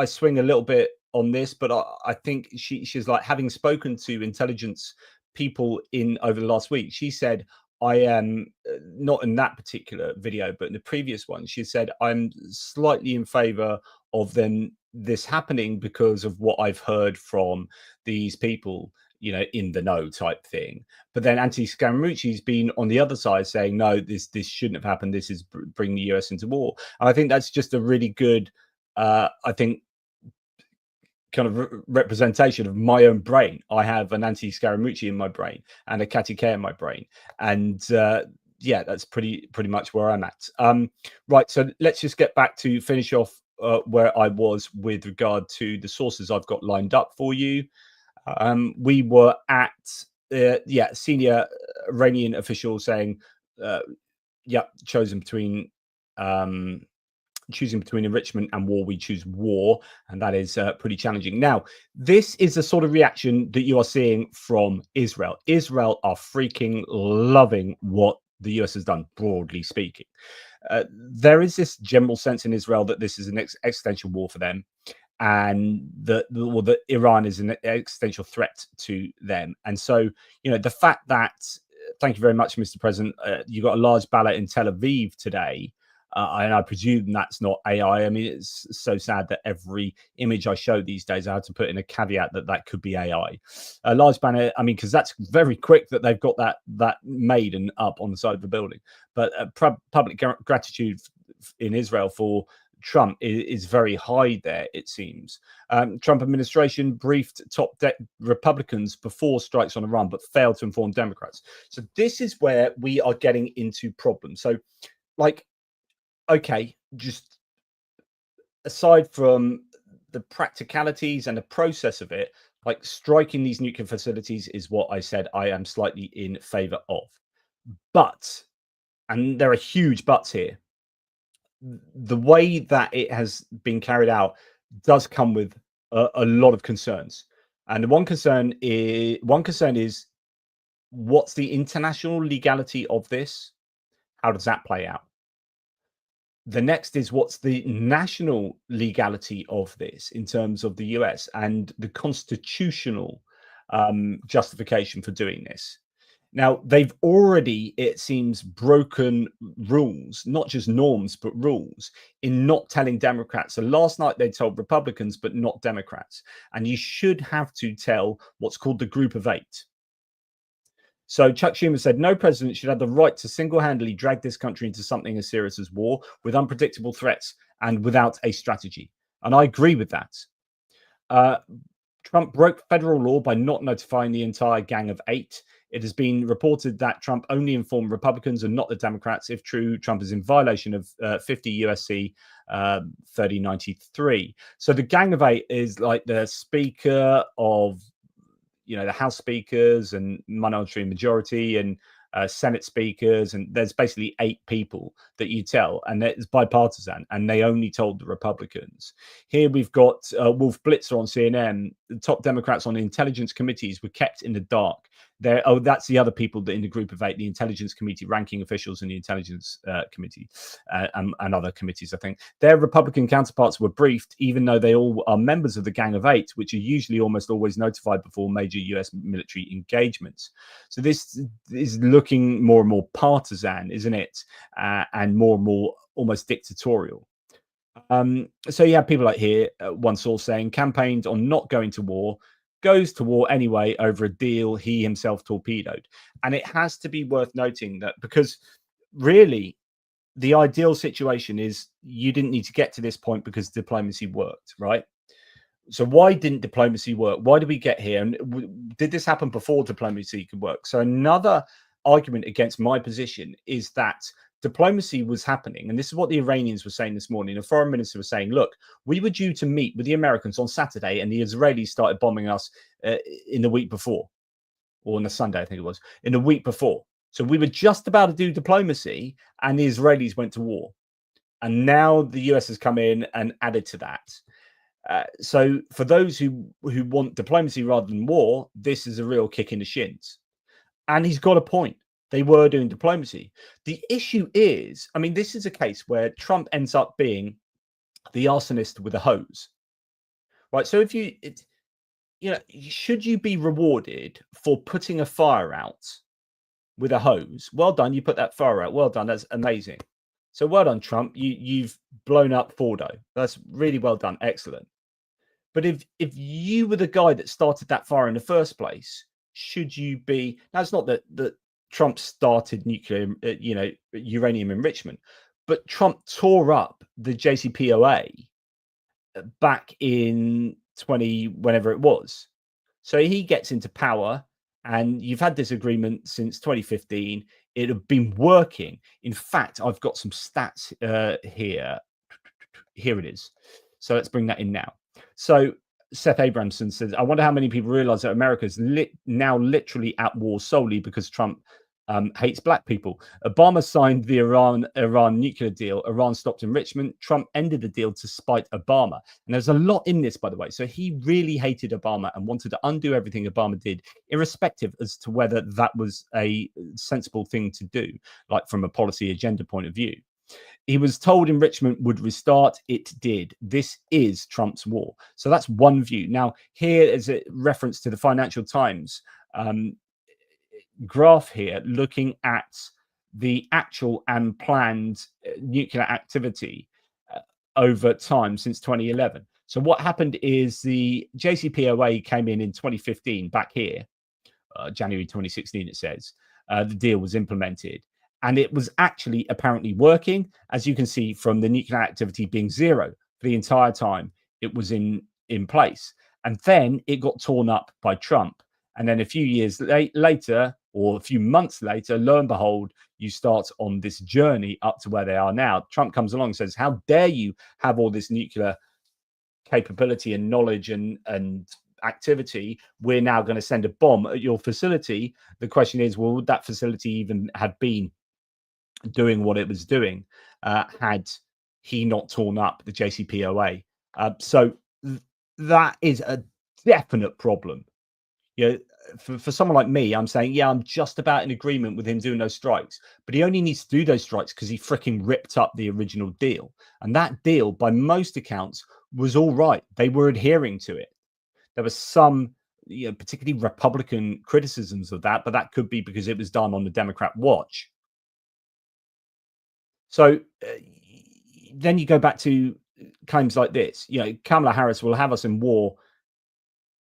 swing a little bit on this, but I think she's like, having spoken to intelligence people over the last week, she said, I am not in that particular video, but in the previous one, she said, I'm slightly in favor of this happening because of what I've heard from these people, in the know type thing. But then Anthony Scaramucci's been on the other side saying, no, this shouldn't have happened. This is bringing the US into war. And I think that's just a really good, kind of representation of my own brain. I have an Anthony Scaramucci in my brain and a Katy Kay in my brain. And that's pretty much where I'm at. Right. So let's just get back to finish off where I was with regard to the sources I've got lined up for you. We were at senior Iranian official saying choosing between enrichment and war, we choose war, and that is pretty challenging. Now, this is the sort of reaction that you are seeing from Israel. Israel are freaking loving what the US has done, broadly speaking. There is this general sense in Israel that this is an existential war for them, and that Iran is an existential threat to them. And so, the fact that, thank you very much, Mr. President, you got a large ballot in Tel Aviv today, and I presume that's not AI. I mean, it's so sad that every image I show these days, I had to put in a caveat that could be AI. A large banner, I mean, because that's very quick that they've got that made and up on the side of the building. But public gratitude in Israel for Trump is very high there, it seems. Trump administration briefed top Republicans before strikes on Iran, but failed to inform Democrats. So this is where we are getting into problems. So, okay, just aside from the practicalities and the process of it, striking these nuclear facilities is what I said I am slightly in favor of. But, and there are huge buts here, the way that it has been carried out does come with a lot of concerns. And the one concern is what's the international legality of this? How does that play out? The next is what's the national legality of this in terms of the US and the constitutional justification for doing this. Now, they've already, it seems, broken rules, not just norms, but rules, in not telling Democrats. So last night they told Republicans, but not Democrats. And you should have to tell what's called the Group of Eight. So Chuck Schumer said, no president should have the right to single-handedly drag this country into something as serious as war with unpredictable threats and without a strategy. And I agree with that. Trump broke federal law by not notifying the entire Gang of Eight. It has been reported that Trump only informed Republicans and not the Democrats. If true, Trump is in violation of 50 USC 3093. So the Gang of Eight is like the Speaker of, the House speakers and minority majority and Senate speakers, and there's basically 8 people that you tell, and it's bipartisan, and they only told the Republicans. Here we've got Wolf Blitzer on CNN. The top Democrats on the intelligence committees were kept in the dark. That's the other people that in the group of 8, the intelligence committee, ranking officials in the intelligence committee and other committees, I think. Their Republican counterparts were briefed, even though they all are members of the Gang of 8, which are usually almost always notified before major US military engagements. So this is looking more and more partisan, isn't it? And more almost dictatorial. So you have people like here, one source saying, campaigned on not going to war, goes to war anyway over a deal he himself torpedoed. And it has to be worth noting that, because really the ideal situation is you didn't need to get to this point because diplomacy worked, right? So why didn't diplomacy work? Why did we get here? And did this happen before diplomacy could work? So another argument against my position is that diplomacy was happening, and this is what the Iranians were saying this morning. The foreign minister was saying, look, we were due to meet with the Americans on Saturday, and the Israelis started bombing us in the week before, or on the Sunday, I think it was, in the week before. So we were just about to do diplomacy, and the Israelis went to war. And now the US has come in and added to that. So for those who want diplomacy rather than war, this is a real kick in the shins. And he's got a point. They were doing diplomacy. The issue is, I mean, this is a case where Trump ends up being the arsonist with a hose, right? So if should you be rewarded for putting a fire out with a hose? Well done, you put that fire out. Well done, that's amazing. So well done, Trump. You've blown up Fordo. That's really well done, excellent. But if you were the guy that started that fire in the first place, should you be? Now it's not that Trump started nuclear, uranium enrichment, but Trump tore up the JCPOA back in whenever it was. So he gets into power, and you've had this agreement since 2015. It had been working. In fact, I've got some stats here. Here it is. So let's bring that in now. So Seth Abramson says, I wonder how many people realize that America is now literally at war solely because Trump hates black people. Obama signed the Iran nuclear deal. Iran stopped enrichment. Trump ended the deal to spite Obama. And there's a lot in this, by the way. So he really hated Obama and wanted to undo everything Obama did, irrespective as to whether that was a sensible thing to do, like from a policy agenda point of view. He was told enrichment would restart. It did. This is Trump's war. So that's one view. Now, here is a reference to the Financial Times graph here, looking at the actual and planned nuclear activity over time since 2011. So what happened is the JCPOA came in 2015, back here, January 2016, it says. The deal was implemented. And it was actually apparently working, as you can see from the nuclear activity being zero for the entire time it was in place. And then it got torn up by Trump. And then a few years later, or a few months later, lo and behold, you start on this journey up to where they are now. Trump comes along and says, how dare you have all this nuclear capability and knowledge and activity? We're now going to send a bomb at your facility. The question is, well, would that facility even have been doing what it was doing had he not torn up the JCPOA? So that is a definite problem. For someone like me, I'm saying, yeah, I'm just about in agreement with him doing those strikes, but he only needs to do those strikes because he freaking ripped up the original deal. And that deal, by most accounts, was all right. They were adhering to it. There was some, particularly Republican criticisms of that, but that could be because it was done on the Democrat watch. So then you go back to claims like this. Kamala Harris will have us in war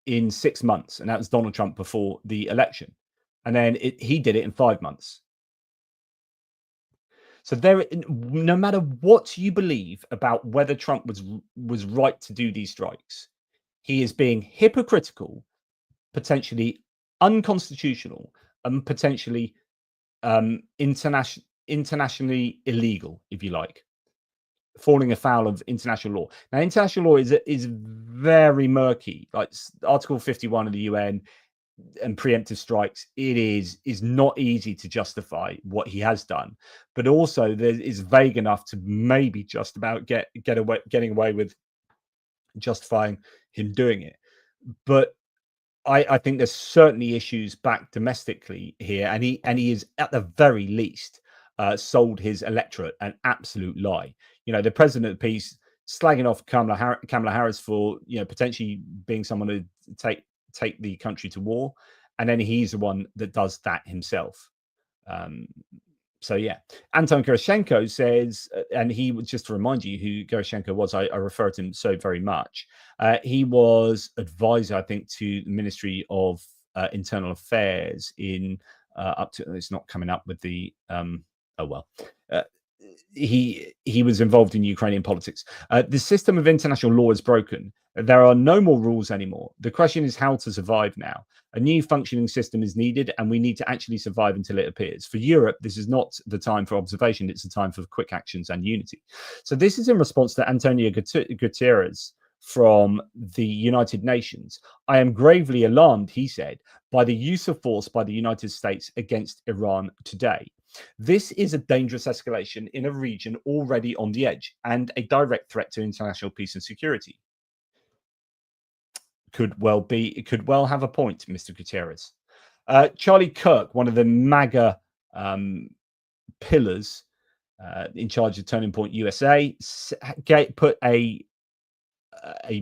in 6 months, and that was Donald Trump before the election, and then he did it in 5 months. So no matter what you believe about whether Trump was right to do these strikes, he is being hypocritical, potentially unconstitutional, and potentially internationally illegal, if you like, falling afoul of international law. Now, international law is very murky. Like Article 51 of the UN, and preemptive strikes, it is not easy to justify what he has done, but also there is vague enough to maybe just about getting away with justifying him doing it. But I think there's certainly issues back domestically here, and he is at the very least sold his electorate an absolute lie. The president of the peace slagging off Kamala Harris for potentially being someone who take the country to war, and then he's the one that does that himself. So yeah, Anton Gerashenko says, and he was, just to remind you who Gerashenko was, I refer to him so very much. He was advisor, I think, to the Ministry of Internal Affairs in up to, it's not coming up with the he was involved in Ukrainian politics. The system of international law is broken. There are no more rules anymore. The question is how to survive now. A new functioning system is needed, and we need to actually survive until it appears. For Europe, this is not the time for observation. It's the time for quick actions and unity. So this is in response to Antonio Guterres from the United Nations. I am gravely alarmed, he said, by the use of force by the United States against Iran today. This is a dangerous escalation in a region already on the edge and a direct threat to international peace and security. Could well have a point, Mr. Guterres. Charlie Kirk, one of the MAGA pillars in charge of Turning Point USA, put a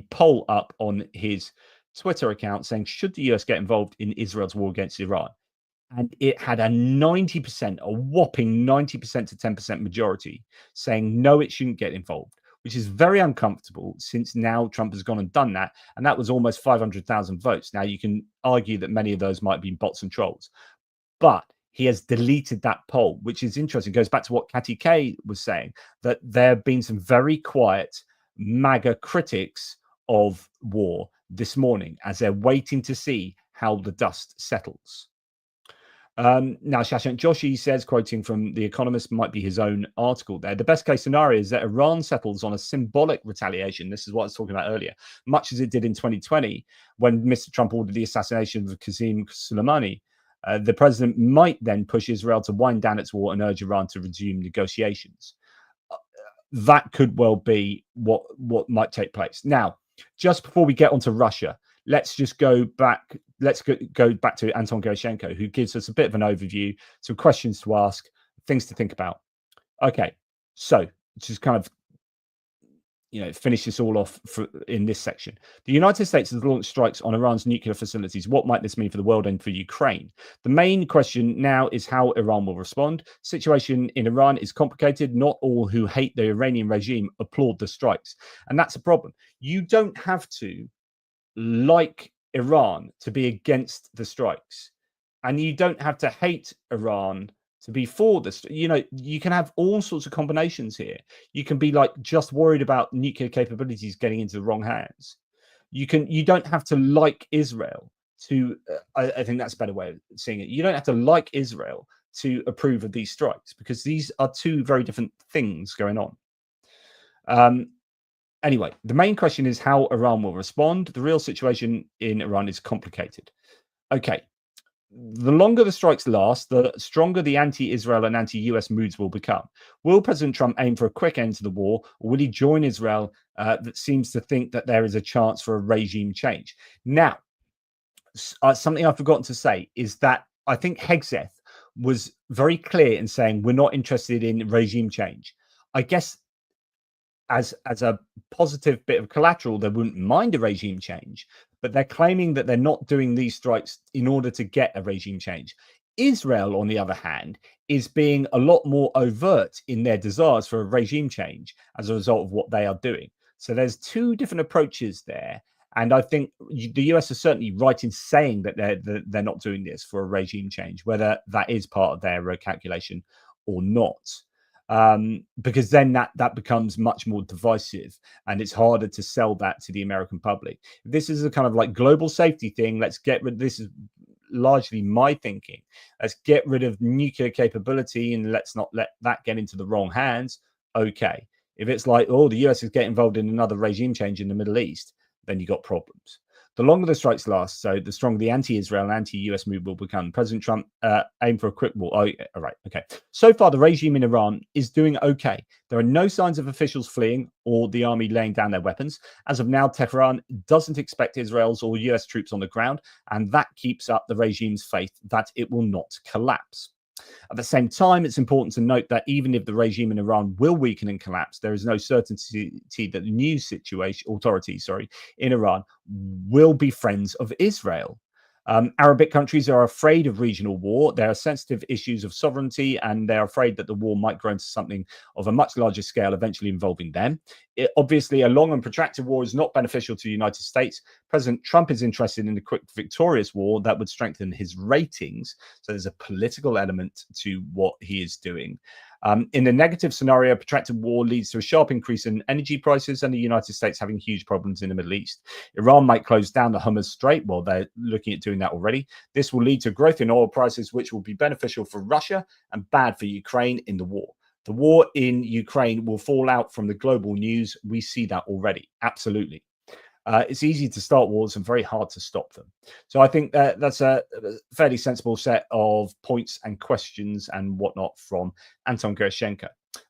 poll up on his Twitter account saying, should the US get involved in Israel's war against Iran? And it had a 90%, a whopping 90% to 10% majority saying no, it shouldn't get involved, which is very uncomfortable since now Trump has gone and done that. And that was almost 500,000 votes. Now, you can argue that many of those might be bots and trolls, but he has deleted that poll, which is interesting. It goes back to what Katty Kay was saying, that there have been some very quiet MAGA critics of war this morning as they're waiting to see how the dust settles. Now, Shashank Joshi says, quoting from The Economist, might be his own article there, the best case scenario is that Iran settles on a symbolic retaliation. This is what I was talking about earlier, much as it did in 2020 when Mr. Trump ordered the assassination of Qasem Soleimani. The president might then push Israel to wind down its war and urge Iran to resume negotiations. That could well be what might take place. Now, just before we get onto Russia, let's just go back. Let's go back to Anton Gerashenko, who gives us a bit of an overview, some questions to ask, things to think about. Okay, so just kind of, finish this all off in this section. The United States has launched strikes on Iran's nuclear facilities. What might this mean for the world and for Ukraine? The main question now is how Iran will respond. Situation in Iran is complicated. Not all who hate the Iranian regime applaud the strikes, and that's a problem. You don't have to like Iran to be against the strikes, and you don't have to hate Iran to be for this. You can have all sorts of combinations here. You can be like just worried about nuclear capabilities getting into the wrong hands. You don't have to like Israel to I think that's a better way of seeing it. You don't have to like Israel to approve of these strikes, because these are two very different things going on. Anyway, the main question is how Iran will respond. The real situation in Iran is complicated. Okay, the longer the strikes last, the stronger the anti-Israel and anti-US moods will become. Will President Trump aim for a quick end to the war, or will he join Israel that seems to think that there is a chance for a regime change? Now, something I've forgotten to say is that I think Hegseth was very clear in saying we're not interested in regime change. I guess as a positive bit of collateral, they wouldn't mind a regime change, but they're claiming that they're not doing these strikes in order to get a regime change. Israel, on the other hand, is being a lot more overt in their desires for a regime change as a result of what they are doing. So there's two different approaches there. And I think the US is certainly right in saying that they're not doing this for a regime change, whether that is part of their calculation or not. Because then that becomes much more divisive, and it's harder to sell that to the American public. This is a kind of like global safety thing. Let's get rid. This is largely my thinking. Let's get rid of nuclear capability and let's not let that get into the wrong hands. Okay. If it's like, oh, the US is getting involved in another regime change in the Middle East, then you got problems. The longer the strikes last, so the stronger the anti-Israel and anti-US mood will become. President Trump aimed for a quick war. Oh, all right, okay. So far, the regime in Iran is doing okay. There are no signs of officials fleeing or the army laying down their weapons. As of now, Tehran doesn't expect Israel's or US troops on the ground, and that keeps up the regime's faith that it will not collapse. At the same time, it's important to note that even if the regime in Iran will weaken and collapse, there is no certainty that the new authorities in Iran will be friends of Israel. Arabic countries are afraid of regional war. There are sensitive issues of sovereignty, and they're afraid that the war might grow into something of a much larger scale, eventually involving them. Obviously, a long and protracted war is not beneficial to the United States. President Trump is interested in a quick, victorious war that would strengthen his ratings. So there's a political element to what he is doing. In the negative scenario, a protracted war leads to a sharp increase in energy prices and the United States having huge problems in the Middle East. Iran might close down the Hormuz Strait. Well, they're looking at doing that already. This will lead to growth in oil prices, which will be beneficial for Russia and bad for Ukraine in the war. The war in Ukraine will fall out from the global news. We see that already. Absolutely. It's easy to start wars and very hard to stop them. So I think that's a fairly sensible set of points and questions and whatnot from Anton Gerashenko.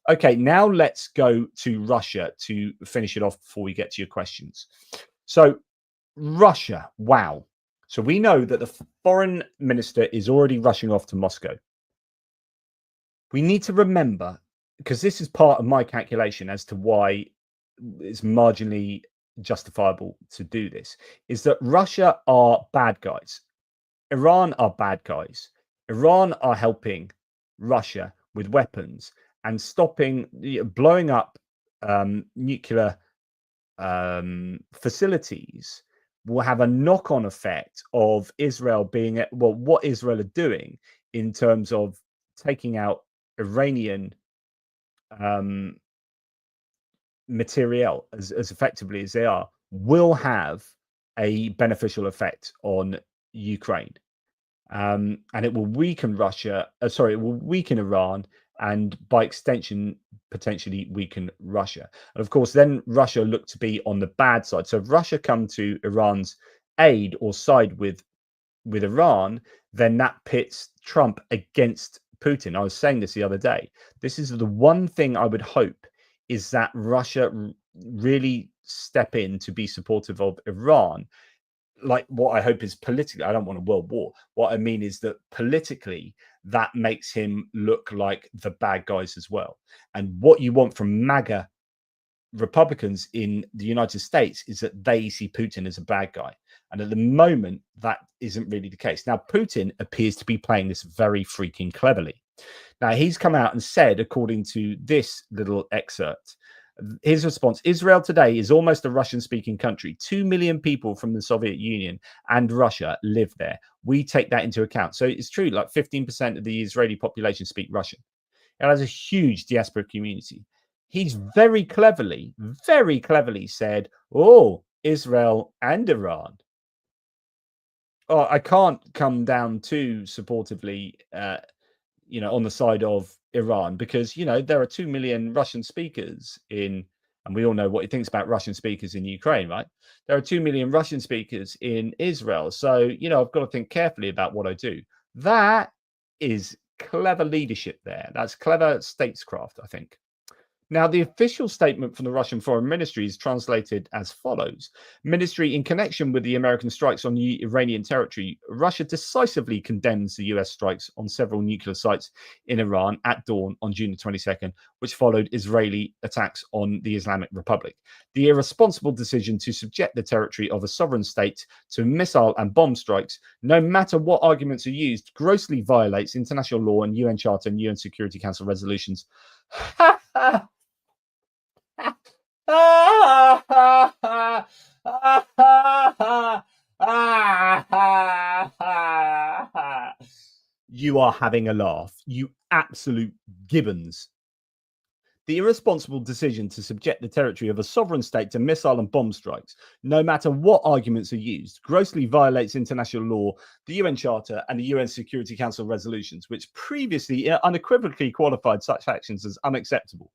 Okay, now let's go to Russia to finish it off before we get to your questions. So Russia, wow. So we know that the foreign minister is already rushing off to Moscow. We need to remember, because this is part of my calculation as to why it's marginally justifiable to do this, is that Russia are bad guys. Iran are bad guys. Iran are helping Russia with weapons and stopping, blowing up nuclear facilities will have a knock-on effect of Israel being, well, what Israel are doing in terms of taking out Iranian material as effectively as they are, will have a beneficial effect on Ukraine. And it will weaken Russia, it will weaken Iran, and by extension, potentially weaken Russia. And of course, then Russia look to be on the bad side. So if Russia come to Iran's aid or side with Iran, then that pits Trump against Putin. I was saying this the other day. This is the one thing I would hope, is that Russia really step in to be supportive of Iran. Like, what I hope is politically, I don't want a world war. What I mean is that politically, that makes him look like the bad guys as well. And what you want from MAGA Republicans in the United States is that they see Putin as a bad guy. And at the moment, that isn't really the case. Now, Putin appears to be playing this very freaking cleverly. Now, he's come out and said, according to this little excerpt, his response: Israel today is almost a Russian-speaking country. 2 million people from the Soviet Union and Russia live there. We take that into account. So it's true, like 15% of the Israeli population speak Russian. It has a huge diaspora community. He's very cleverly said, oh, Israel and Iran. Oh, I can't come down too supportively, on the side of Iran, because, there are 2 million Russian speakers in, and we all know what he thinks about Russian speakers in Ukraine, right? There are 2 million Russian speakers in Israel. So, I've got to think carefully about what I do. That is clever leadership there. That's clever statescraft, I think. Now, the official statement from the Russian Foreign Ministry is translated as follows. Ministry, in connection with the American strikes on Iranian territory, Russia decisively condemns the US strikes on several nuclear sites in Iran at dawn on June the 22nd, which followed Israeli attacks on the Islamic Republic. The irresponsible decision to subject the territory of a sovereign state to missile and bomb strikes, no matter what arguments are used, grossly violates international law and UN Charter and UN Security Council resolutions. You are having a laugh, you absolute gibbons. The irresponsible decision to subject the territory of a sovereign state to missile and bomb strikes, no matter what arguments are used, grossly violates international law, the UN Charter, and the UN Security Council resolutions, which previously unequivocally qualified such actions as unacceptable.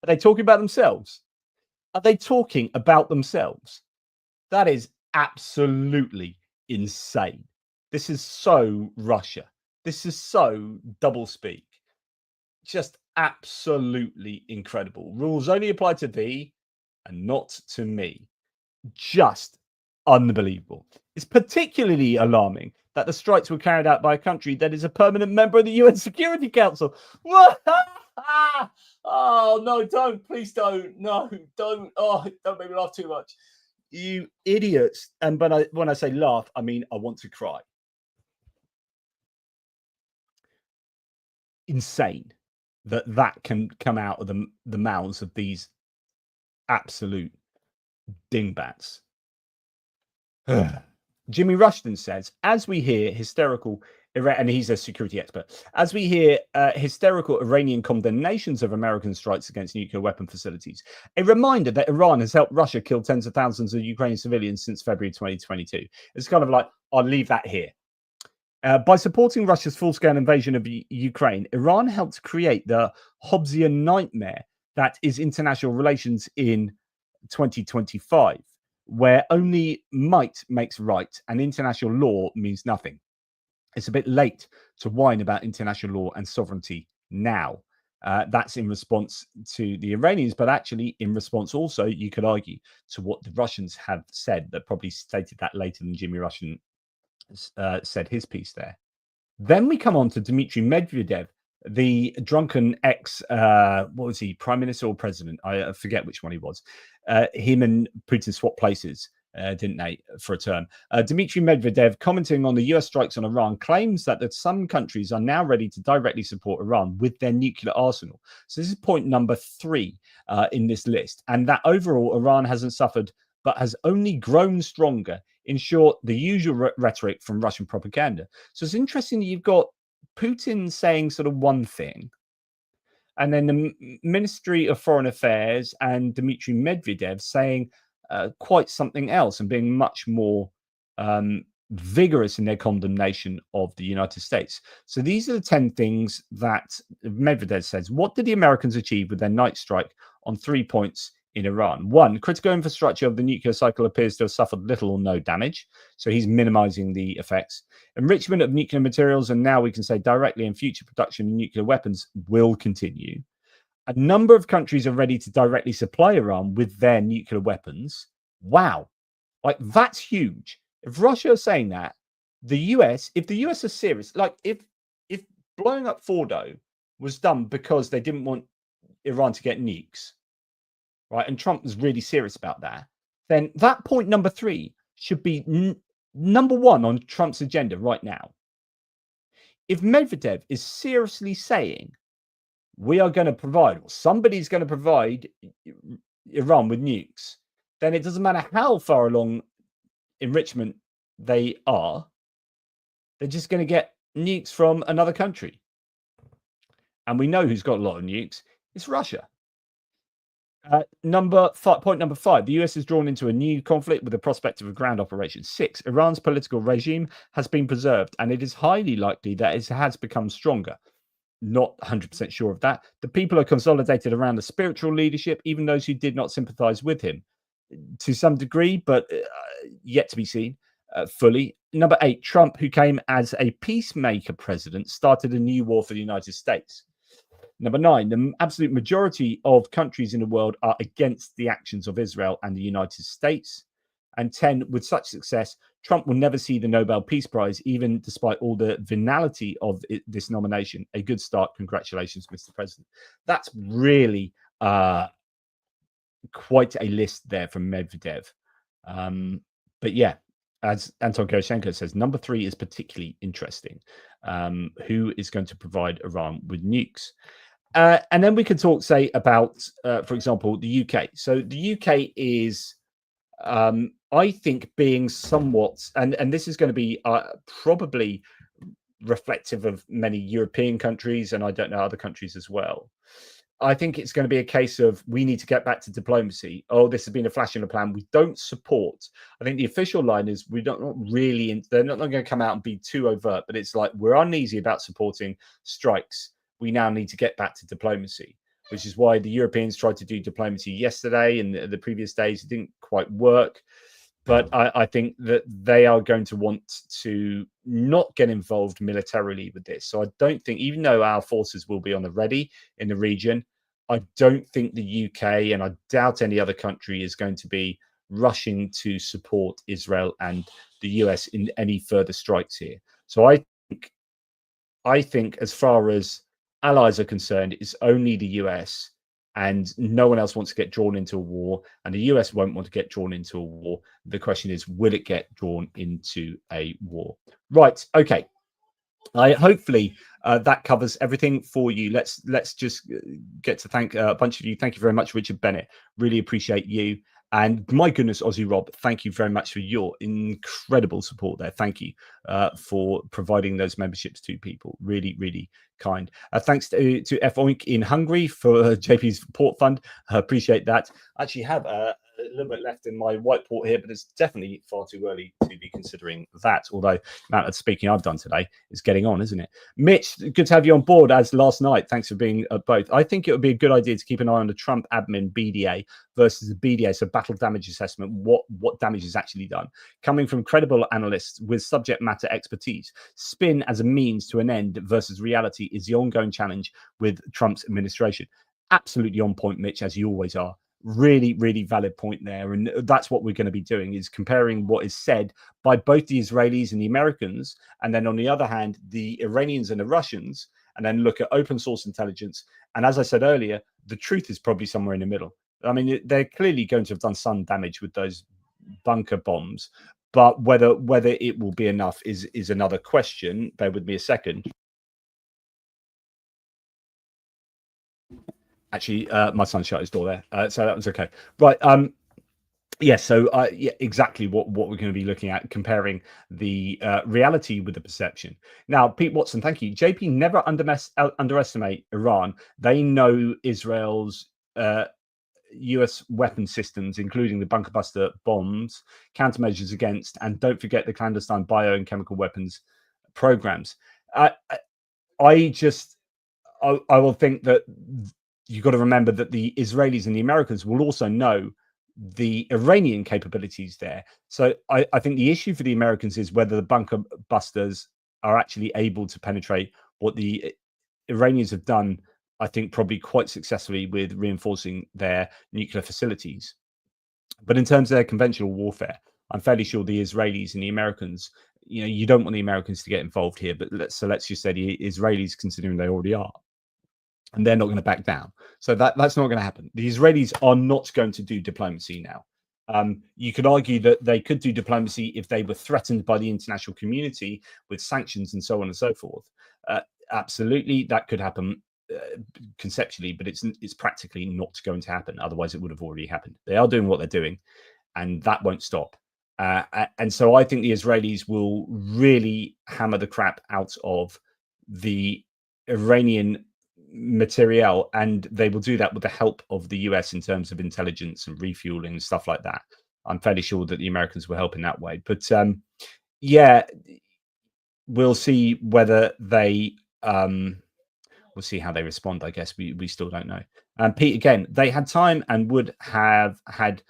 Are they talking about themselves? Are they talking about themselves? That is absolutely insane. This is so Russia. This is so doublespeak. Just absolutely incredible. Rules only apply to thee and not to me. Just unbelievable. It's particularly alarming that the strikes were carried out by a country that is a permanent member of the UN Security Council. Oh, no, don't. Please don't. No, don't. Oh, don't make me laugh too much. You idiots. And when I say laugh, I mean I want to cry. Insane that can come out of the mouths of these absolute dingbats. Jimmy Rushton says, as we hear hysterical, and he's a security expert, as we hear hysterical Iranian condemnations of American strikes against nuclear weapon facilities, a reminder that Iran has helped Russia kill tens of thousands of Ukrainian civilians since February 2022. It's kind of like, I'll leave that here. By supporting Russia's full-scale invasion of Ukraine, Iran helped create the Hobbesian nightmare that is international relations in 2025, where only might makes right and international law means nothing. It's a bit late to whine about international law and sovereignty now. That's in response to the Iranians, but actually in response also, you could argue, to what the Russians have said, that probably stated that later than Jimmy Rushton said his piece there. Then we come on to Dmitry Medvedev, the drunken what was he, prime minister or president? I forget which one he was. Him and Putin swapped places, didn't they, for a term? Dmitry Medvedev, commenting on the US strikes on Iran, claims that some countries are now ready to directly support Iran with their nuclear arsenal. So this is point number 3 in this list. And that overall, Iran hasn't suffered, but has only grown stronger. In short, the usual rhetoric from Russian propaganda. So it's interesting that you've got Putin saying sort of one thing, and then the Ministry of Foreign Affairs and Dmitry Medvedev saying quite something else and being much more vigorous in their condemnation of the United States. So these are the 10 things that Medvedev says. What did the Americans achieve with their night strike on 3 points in Iran? 1, critical infrastructure of the nuclear cycle appears to have suffered little or no damage. So he's minimizing the effects. Enrichment of nuclear materials, and now we can say directly in future production of nuclear weapons, will continue. A number of countries are ready to directly supply Iran with their nuclear weapons. Wow. Like, that's huge. If Russia is saying that, the US, if the US are serious, like if blowing up Fordo was done because they didn't want Iran to get nukes, right, and Trump was really serious about that, then that point number 3 should be number 1 on Trump's agenda right now. If Medvedev is seriously saying we are going to provide, or somebody's going to provide Iran with nukes, then it doesn't matter how far along enrichment they are, they're just going to get nukes from another country. And we know who's got a lot of nukes. It's Russia. Point number 5, the US is drawn into a new conflict with the prospect of a ground operation. 6, Iran's political regime has been preserved, and it is highly likely that it has become stronger. Not 100% sure of that. The people are consolidated around the spiritual leadership, even those who did not sympathize with him to some degree, but yet to be seen fully. Number 8, Trump, who came as a peacemaker president, started a new war for the United States. Number 9, the absolute majority of countries in the world are against the actions of Israel and the United States. And 10, with such success, Trump will never see the Nobel Peace Prize, even despite all the venality of this nomination. A good start. Congratulations, Mr. President. That's really quite a list there from Medvedev. But yeah, as Anton Gerashenko says, number 3 is particularly interesting. Who is going to provide Iran with nukes? And then we can talk, say, about, for example, the UK. So the UK is, I think, being somewhat, and this is going to be probably reflective of many European countries, and I don't know other countries as well. I think it's going to be a case of we need to get back to diplomacy. Oh, this has been a flash in the plan. We don't support. I think the official line is we don't not really, they're not going to come out and be too overt, but it's like we're uneasy about supporting strikes. We now need to get back to diplomacy, which is why the Europeans tried to do diplomacy yesterday and the previous days. It didn't quite work. but I think that they are going to want to not get involved militarily with this. So I don't think, even though our forces will be on the ready in the region, I don't think the UK, and I doubt any other country, is going to be rushing to support Israel and the US in any further strikes here. So I think as far as allies are concerned, it's only the US, and no one else wants to get drawn into a war, and the US won't want to get drawn into a war. The question is, will it get drawn into a war? Right. Okay. Hopefully that covers everything for you. Let's just get to thank a bunch of you. Thank you very much, Richard Bennett. Really appreciate you. And my goodness, Aussie Rob, thank you very much for your incredible support there. Thank you for providing those memberships to people. Really, really kind. Thanks to F Oink in Hungary for JP's support fund. I appreciate that. I actually have a little bit left in my white port here, but it's definitely far too early to be considering that. Although the amount of speaking I've done today is getting on, isn't it? Mitch, good to have you on board as last night. Thanks for being both. I think it would be a good idea to keep an eye on the Trump admin BDA versus the BDA, so battle damage assessment, what damage is actually done, coming from credible analysts with subject matter expertise. Spin as a means to an end versus reality is the ongoing challenge with Trump's administration. Absolutely on point, Mitch, as you always are. Really, really valid point there. And that's what we're going to be doing, is comparing what is said by both the Israelis and the Americans, and then on the other hand, the Iranians and the Russians, and then look at open source intelligence. And as I said earlier, the truth is probably somewhere in the middle. I mean, they're clearly going to have done some damage with those bunker bombs, but whether it will be enough is another question. Bear with me a second. Actually, my son shut his door there, so that was okay. Right. Yeah, so yeah, exactly what we're going to be looking at, comparing the reality with the perception. Now, Pete Watson, thank you. JP, never underestimate Iran. They know Israel's US weapon systems, including the bunker buster bombs, countermeasures against, and don't forget the clandestine bio and chemical weapons programs. I will think that you've got to remember that the Israelis and the Americans will also know the Iranian capabilities there. So I think the issue for the Americans is whether the bunker busters are actually able to penetrate what the Iranians have done, I think probably quite successfully, with reinforcing their nuclear facilities. But in terms of their conventional warfare, I'm fairly sure the Israelis and the Americans, you don't want the Americans to get involved here, but let's just say the Israelis, considering they already are, and they're not going to back down. So that's not going to happen. The Israelis are not going to do diplomacy now. You could argue that they could do diplomacy if they were threatened by the international community with sanctions and so on and so forth. Absolutely, that could happen conceptually, but it's practically not going to happen. Otherwise, it would have already happened. They are doing what they're doing, and that won't stop. And so I think the Israelis will really hammer the crap out of the Iranian materiel, and they will do that with the help of the US in terms of intelligence and refueling and stuff like that. I'm fairly sure that the Americans will help in that way. But yeah, we'll see whether they we'll see how they respond. I guess we still don't know. And Pete, again, they had time and would have had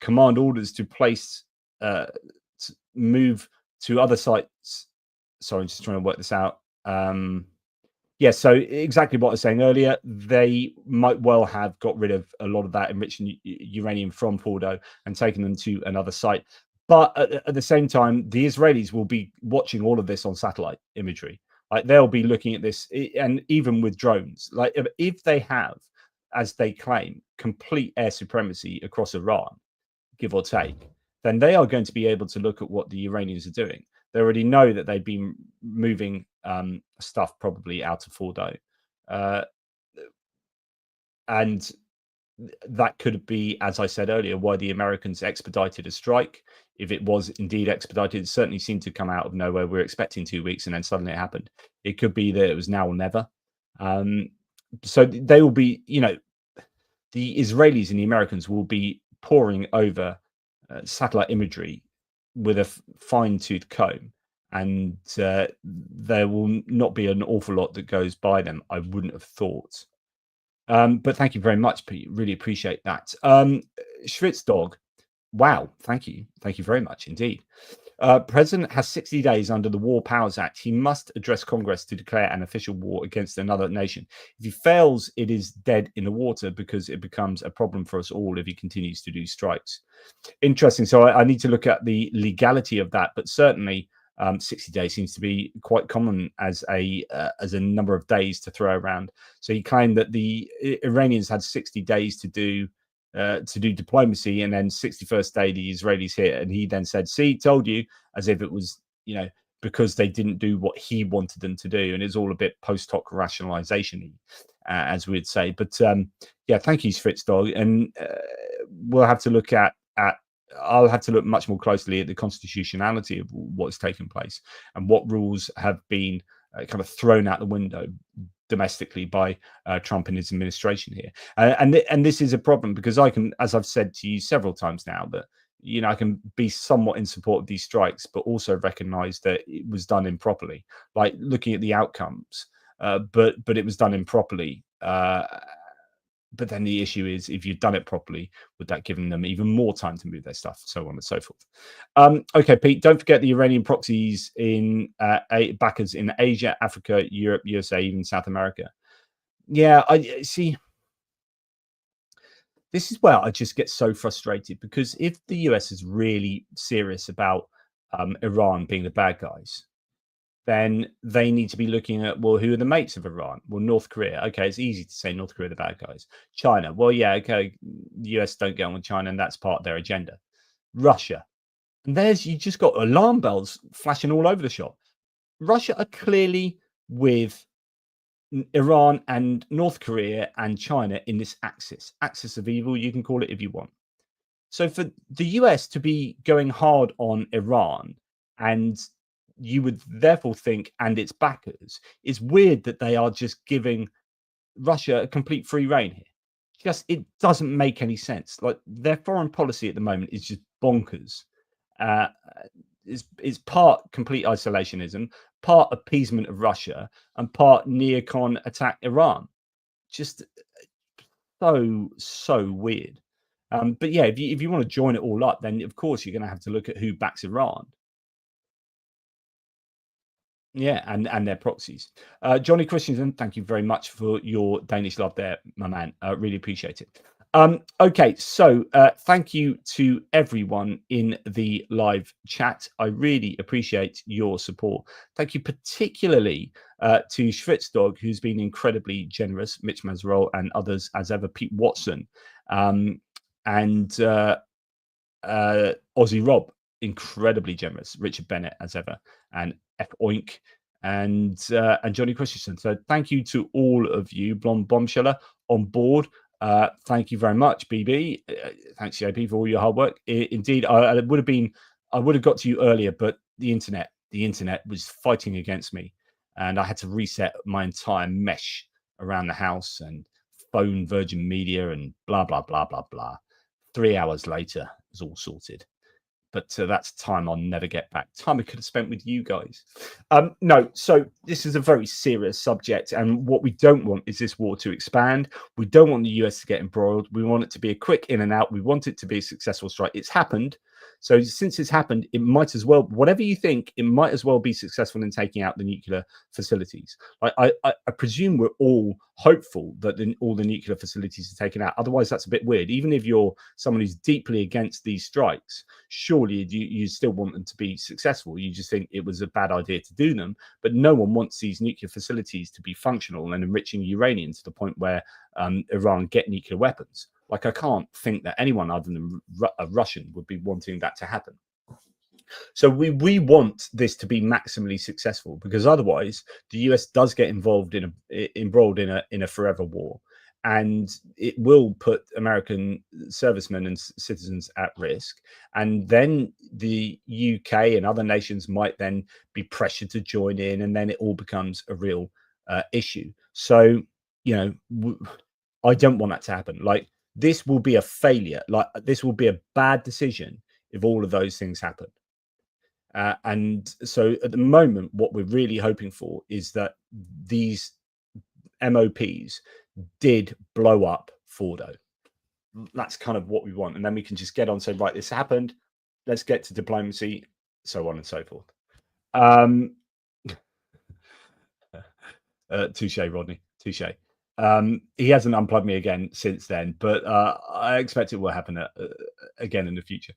command orders to place move to other sites. Sorry, I'm just trying to work this out. Yeah, so exactly what I was saying earlier, they might well have got rid of a lot of that enriched uranium from Fordo and taken them to another site. But at the same time, the Israelis will be watching all of this on satellite imagery. Like, they'll be looking at this, and even with drones, like if they have, as they claim, complete air supremacy across Iran, give or take, then they are going to be able to look at what the Iranians are doing. They already know that they've been moving stuff probably out of Fordo. And that could be, as I said earlier, why the Americans expedited a strike. If it was indeed expedited, it certainly seemed to come out of nowhere. We're expecting 2 weeks and then suddenly it happened. It could be that it was now or never. So they will be, the Israelis and the Americans will be poring over satellite imagery with a fine-tooth comb, and there will not be an awful lot that goes by them, I wouldn't have thought. But thank you very much, Pete. Really appreciate that. Schwitz Dog, Wow, thank you very much indeed. President has 60 days under the War Powers Act. He must address Congress to declare an official war against another nation. If he fails, it is dead in the water, because it becomes a problem for us all if he continues to do strikes. Interesting. So I need to look at the legality of that, but certainly 60 days seems to be quite common as a number of days to throw around. So he claimed that the Iranians had 60 days to do diplomacy, and then 61st day the Israelis hit, and he then said, "See, told you," as if it was, because they didn't do what he wanted them to do, and it's all a bit post hoc rationalization, as we'd say. But yeah, thank you, Svitzdog, and we'll have to look at. I'll have to look much more closely at the constitutionality of what's taken place and what rules have been kind of thrown out the window domestically by Trump and his administration here. And this is a problem, because I can, as I've said to you several times now, that I can be somewhat in support of these strikes, but also recognize that it was done improperly, like looking at the outcomes, but it was done improperly. But then the issue is, if you've done it properly, would that give them even more time to move their stuff, so on and so forth. Okay, Pete, don't forget the Iranian proxies in backers in Asia, Africa, Europe, USA, even South America. Yeah, I see. This is where I just get so frustrated, because if the US is really serious about Iran being the bad guys, then they need to be looking at, well, who are the mates of Iran? Well, North Korea. Okay, it's easy to say North Korea are the bad guys. China. Well, yeah, okay, the US don't get on with China, and that's part of their agenda. Russia. And you just got alarm bells flashing all over the shop. Russia are clearly with Iran and North Korea and China in this axis of evil, you can call it if you want. So for the US to be going hard on Iran, and you would therefore think, and its backers, it's weird that they are just giving Russia a complete free rein here. It doesn't make any sense. Like, their foreign policy at the moment is just bonkers. It's part complete isolationism, part appeasement of Russia, and part neocon attack Iran. Just so weird. But yeah, if you want to join it all up, then of course you're going to have to look at who backs Iran. Yeah, and their proxies. Johnny Christensen, thank you very much for your Danish love there, my man. Really appreciate it. Okay, so thank you to everyone in the live chat. I really appreciate your support. Thank you particularly to Schwitzdog, who's been incredibly generous, Mitch Mazerol, and others as ever, Pete Watson, and Aussie Rob, incredibly generous, Richard Bennett as ever, and F Oink, and Johnny Christensen. So thank you to all of you, Blonde Bombsheller, on board. Thank you very much, BB. Thanks, JP, for all your hard work. Indeed, I would have got to you earlier, but the internet was fighting against me, and I had to reset my entire mesh around the house and phone Virgin Media and blah blah blah blah blah. 3 hours later, it was all sorted. But that's time I'll never get back. Time I could have spent with you guys. No, so this is a very serious subject. And what we don't want is this war to expand. We don't want the US to get embroiled. We want it to be a quick in and out. We want it to be a successful strike. It's happened. So since it's happened, it might as well, whatever you think, it might as well be successful in taking out the nuclear facilities. I presume we're all hopeful that all the nuclear facilities are taken out. Otherwise, that's a bit weird. Even if you're someone who's deeply against these strikes, surely you still want them to be successful. You just think it was a bad idea to do them. But no one wants these nuclear facilities to be functional and enriching uranium to the point where Iran get nuclear weapons. Like, I can't think that anyone other than a Russian would be wanting that to happen. So we want this to be maximally successful, because otherwise the US does get embroiled in a forever war, and it will put American servicemen and citizens at risk. And then the UK and other nations might then be pressured to join in, and then it all becomes a real issue. So, I don't want that to happen. Like, this will be a failure. Like, this will be a bad decision if all of those things happen. And so at the moment, what we're really hoping for is that these MOPs did blow up Fordo. That's kind of what we want. And then we can just get on, say, right, this happened. Let's get to diplomacy, so on and so forth. Touche, Rodney. Touche. He hasn't unplugged me again since then, but I expect it will happen again in the future.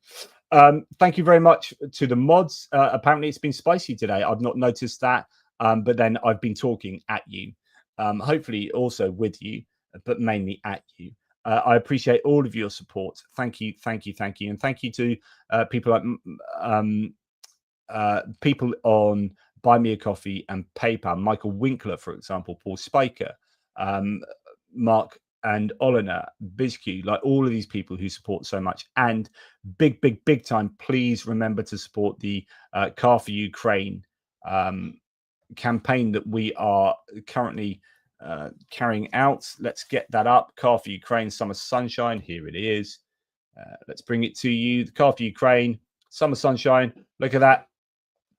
Thank you very much to the mods. Apparently, it's been spicy today. I've not noticed that, but then I've been talking at you, hopefully also with you, but mainly at you. I appreciate all of your support. Thank you, thank you, thank you, and thank you to people like people on Buy Me a Coffee and PayPal. Michael Winkler, for example, Paul Spiker, Mark and Olina, BizQ, like all of these people who support so much. And big time, please remember to support the Car for Ukraine campaign that we are currently carrying out. Let's get that up. Car for Ukraine, Summer Sunshine. Here it is. Let's bring it to you. The Car for Ukraine, Summer Sunshine. Look at that.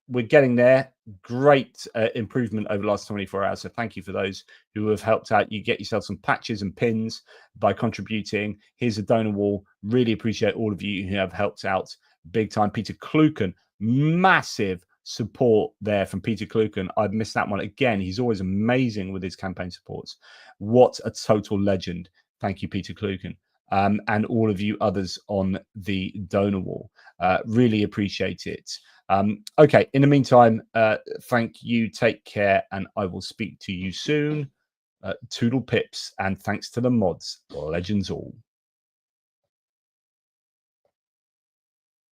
We're getting there. Great improvement over the last 24 hours. So thank you for those who have helped out. You get yourself some patches and pins by contributing. Here's a donor wall. Really appreciate all of you who have helped out big time. Peter Kluken, massive support there from Peter Kluken. I've missed that one again. He's always amazing with his campaign supports. What a total legend. Thank you, Peter Kluken. And all of you others on the donor wall. Really appreciate it. Okay, in the meantime, thank you, take care, and I will speak to you soon. Toodle pips, and thanks to the mods, legends all.